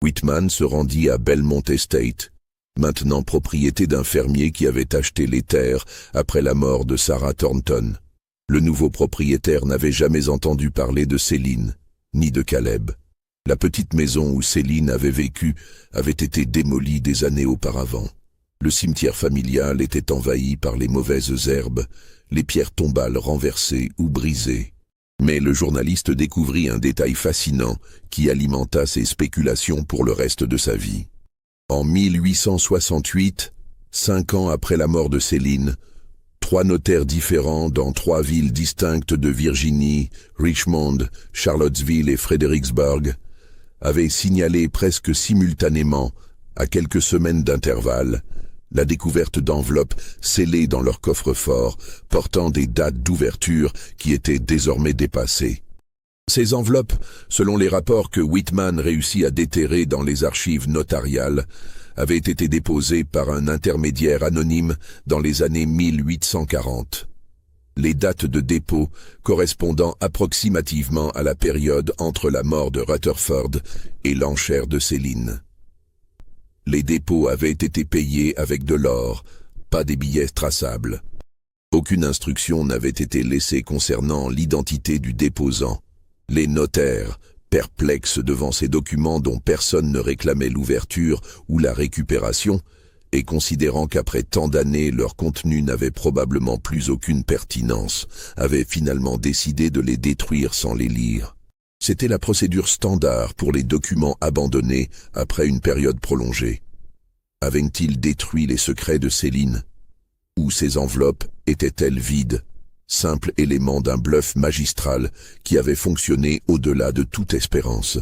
Whitman se rendit à Belmont Estate, maintenant propriété d'un fermier qui avait acheté les terres après la mort de Sarah Thornton. Le nouveau propriétaire n'avait jamais entendu parler de Céline, ni de Caleb. La petite maison où Céline avait vécu avait été démolie des années auparavant. Le cimetière familial était envahi par les mauvaises herbes, les pierres tombales renversées ou brisées. Mais le journaliste découvrit un détail fascinant qui alimenta ses spéculations pour le reste de sa vie. En 1868, 5 ans après la mort de Céline, 3 notaires différents dans 3 villes distinctes de Virginie, Richmond, Charlottesville et Fredericksburg, avaient signalé presque simultanément, à quelques semaines d'intervalle, la découverte d'enveloppes scellées dans leur coffre-fort, portant des dates d'ouverture qui étaient désormais dépassées. Ces enveloppes, selon les rapports que Whitman réussit à déterrer dans les archives notariales, avaient été déposées par un intermédiaire anonyme dans les années 1840. Les dates de dépôt correspondant approximativement à la période entre la mort de Rutherford et l'enchère de Céline. Les dépôts avaient été payés avec de l'or, pas des billets traçables. Aucune instruction n'avait été laissée concernant l'identité du déposant. Les notaires, perplexes devant ces documents dont personne ne réclamait l'ouverture ou la récupération, et considérant qu'après tant d'années leur contenu n'avait probablement plus aucune pertinence, avaient finalement décidé de les détruire sans les lire. C'était la procédure standard pour les documents abandonnés après une période prolongée. Avaient-ils détruit les secrets de Céline? Ou ces enveloppes étaient-elles vides, simple élément d'un bluff magistral qui avait fonctionné au-delà de toute espérance?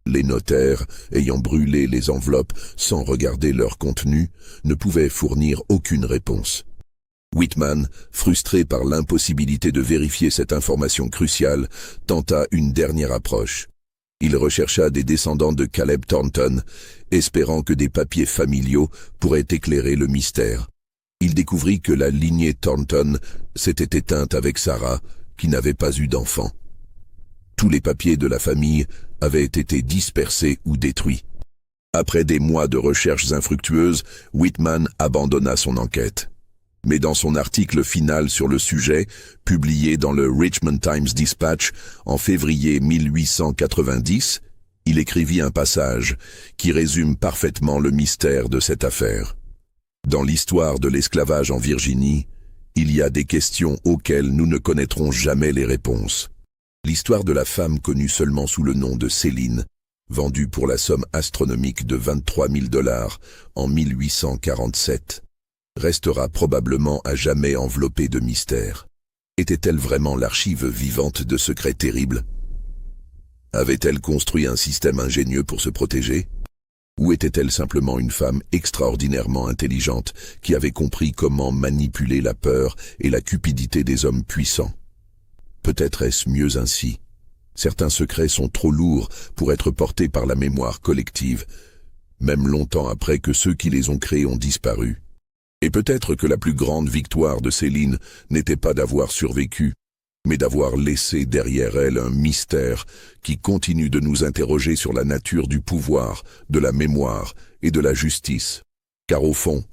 Les notaires, ayant brûlé les enveloppes sans regarder leur contenu, ne pouvaient fournir aucune réponse. Whitman, frustré par l'impossibilité de vérifier cette information cruciale, tenta une dernière approche. Il rechercha des descendants de Caleb Thornton, espérant que des papiers familiaux pourraient éclairer le mystère. Il découvrit que la lignée Thornton s'était éteinte avec Sarah, qui n'avait pas eu d'enfant. Tous les papiers de la famille avaient été dispersés ou détruits. Après des mois de recherches infructueuses, Whitman abandonna son enquête. Mais dans son article final sur le sujet, publié dans le Richmond Times-Dispatch en février 1890, il écrivit un passage qui résume parfaitement le mystère de cette affaire. Dans l'histoire de l'esclavage en Virginie, il y a des questions auxquelles nous ne connaîtrons jamais les réponses. L'histoire de la femme connue seulement sous le nom de Céline, vendue pour la somme astronomique de 23 000 $ en 1847, restera probablement à jamais enveloppée de mystère. Était-elle vraiment l'archive vivante de secrets terribles? Avait-elle construit un système ingénieux pour se protéger? Ou était-elle simplement une femme extraordinairement intelligente qui avait compris comment manipuler la peur et la cupidité des hommes puissants? Peut-être est-ce mieux ainsi. Certains secrets sont trop lourds pour être portés par la mémoire collective, même longtemps après que ceux qui les ont créés ont disparu. Et peut-être que la plus grande victoire de Céline n'était pas d'avoir survécu, mais d'avoir laissé derrière elle un mystère qui continue de nous interroger sur la nature du pouvoir, de la mémoire et de la justice. Car au fond,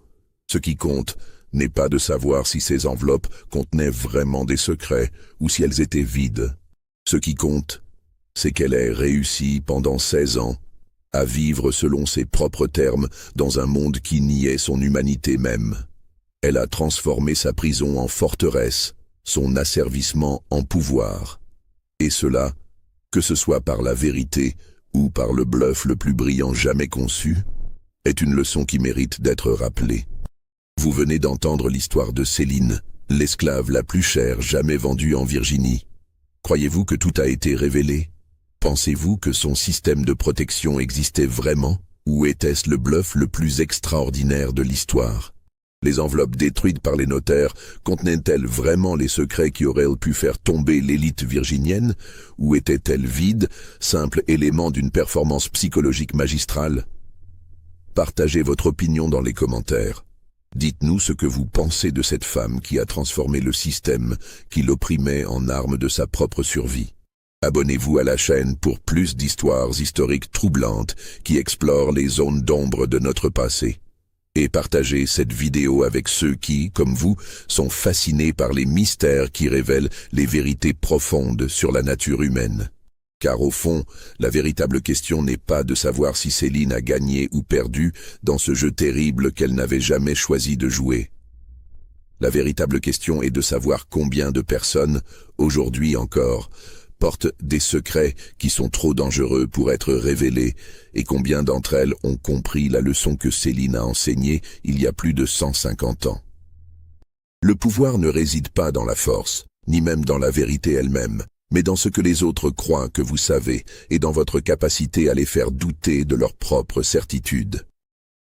ce qui compte n'est pas de savoir si ces enveloppes contenaient vraiment des secrets ou si elles étaient vides. Ce qui compte, c'est qu'elle ait réussi pendant 16 ans à vivre selon ses propres termes dans un monde qui niait son humanité même. Elle a transformé sa prison en forteresse, son asservissement en pouvoir. Et cela, que ce soit par la vérité ou par le bluff le plus brillant jamais conçu, est une leçon qui mérite d'être rappelée. Vous venez d'entendre l'histoire de Céline, l'esclave la plus chère jamais vendue en Virginie. Croyez-vous que tout a été révélé? Pensez-vous que son système de protection existait vraiment, ou était-ce le bluff le plus extraordinaire de l'histoire? Les enveloppes détruites par les notaires contenaient-elles vraiment les secrets qui auraient pu faire tomber l'élite virginienne, ou étaient-elles vides, simple élément d'une performance psychologique magistrale? Partagez votre opinion dans les commentaires. Dites-nous ce que vous pensez de cette femme qui a transformé le système qui l'opprimait en arme de sa propre survie. Abonnez-vous à la chaîne pour plus d'histoires historiques troublantes qui explorent les zones d'ombre de notre passé. et partagez cette vidéo avec ceux qui, comme vous, sont fascinés par les mystères qui révèlent les vérités profondes sur la nature humaine. Car au fond, la véritable question n'est pas de savoir si Céline a gagné ou perdu dans ce jeu terrible qu'elle n'avait jamais choisi de jouer. La véritable question est de savoir combien de personnes, aujourd'hui encore, portent des secrets qui sont trop dangereux pour être révélés et combien d'entre elles ont compris la leçon que Céline a enseignée il y a plus de 150 ans. Le pouvoir ne réside pas dans la force, ni même dans la vérité elle-même, mais dans ce que les autres croient que vous savez et dans votre capacité à les faire douter de leur propre certitude.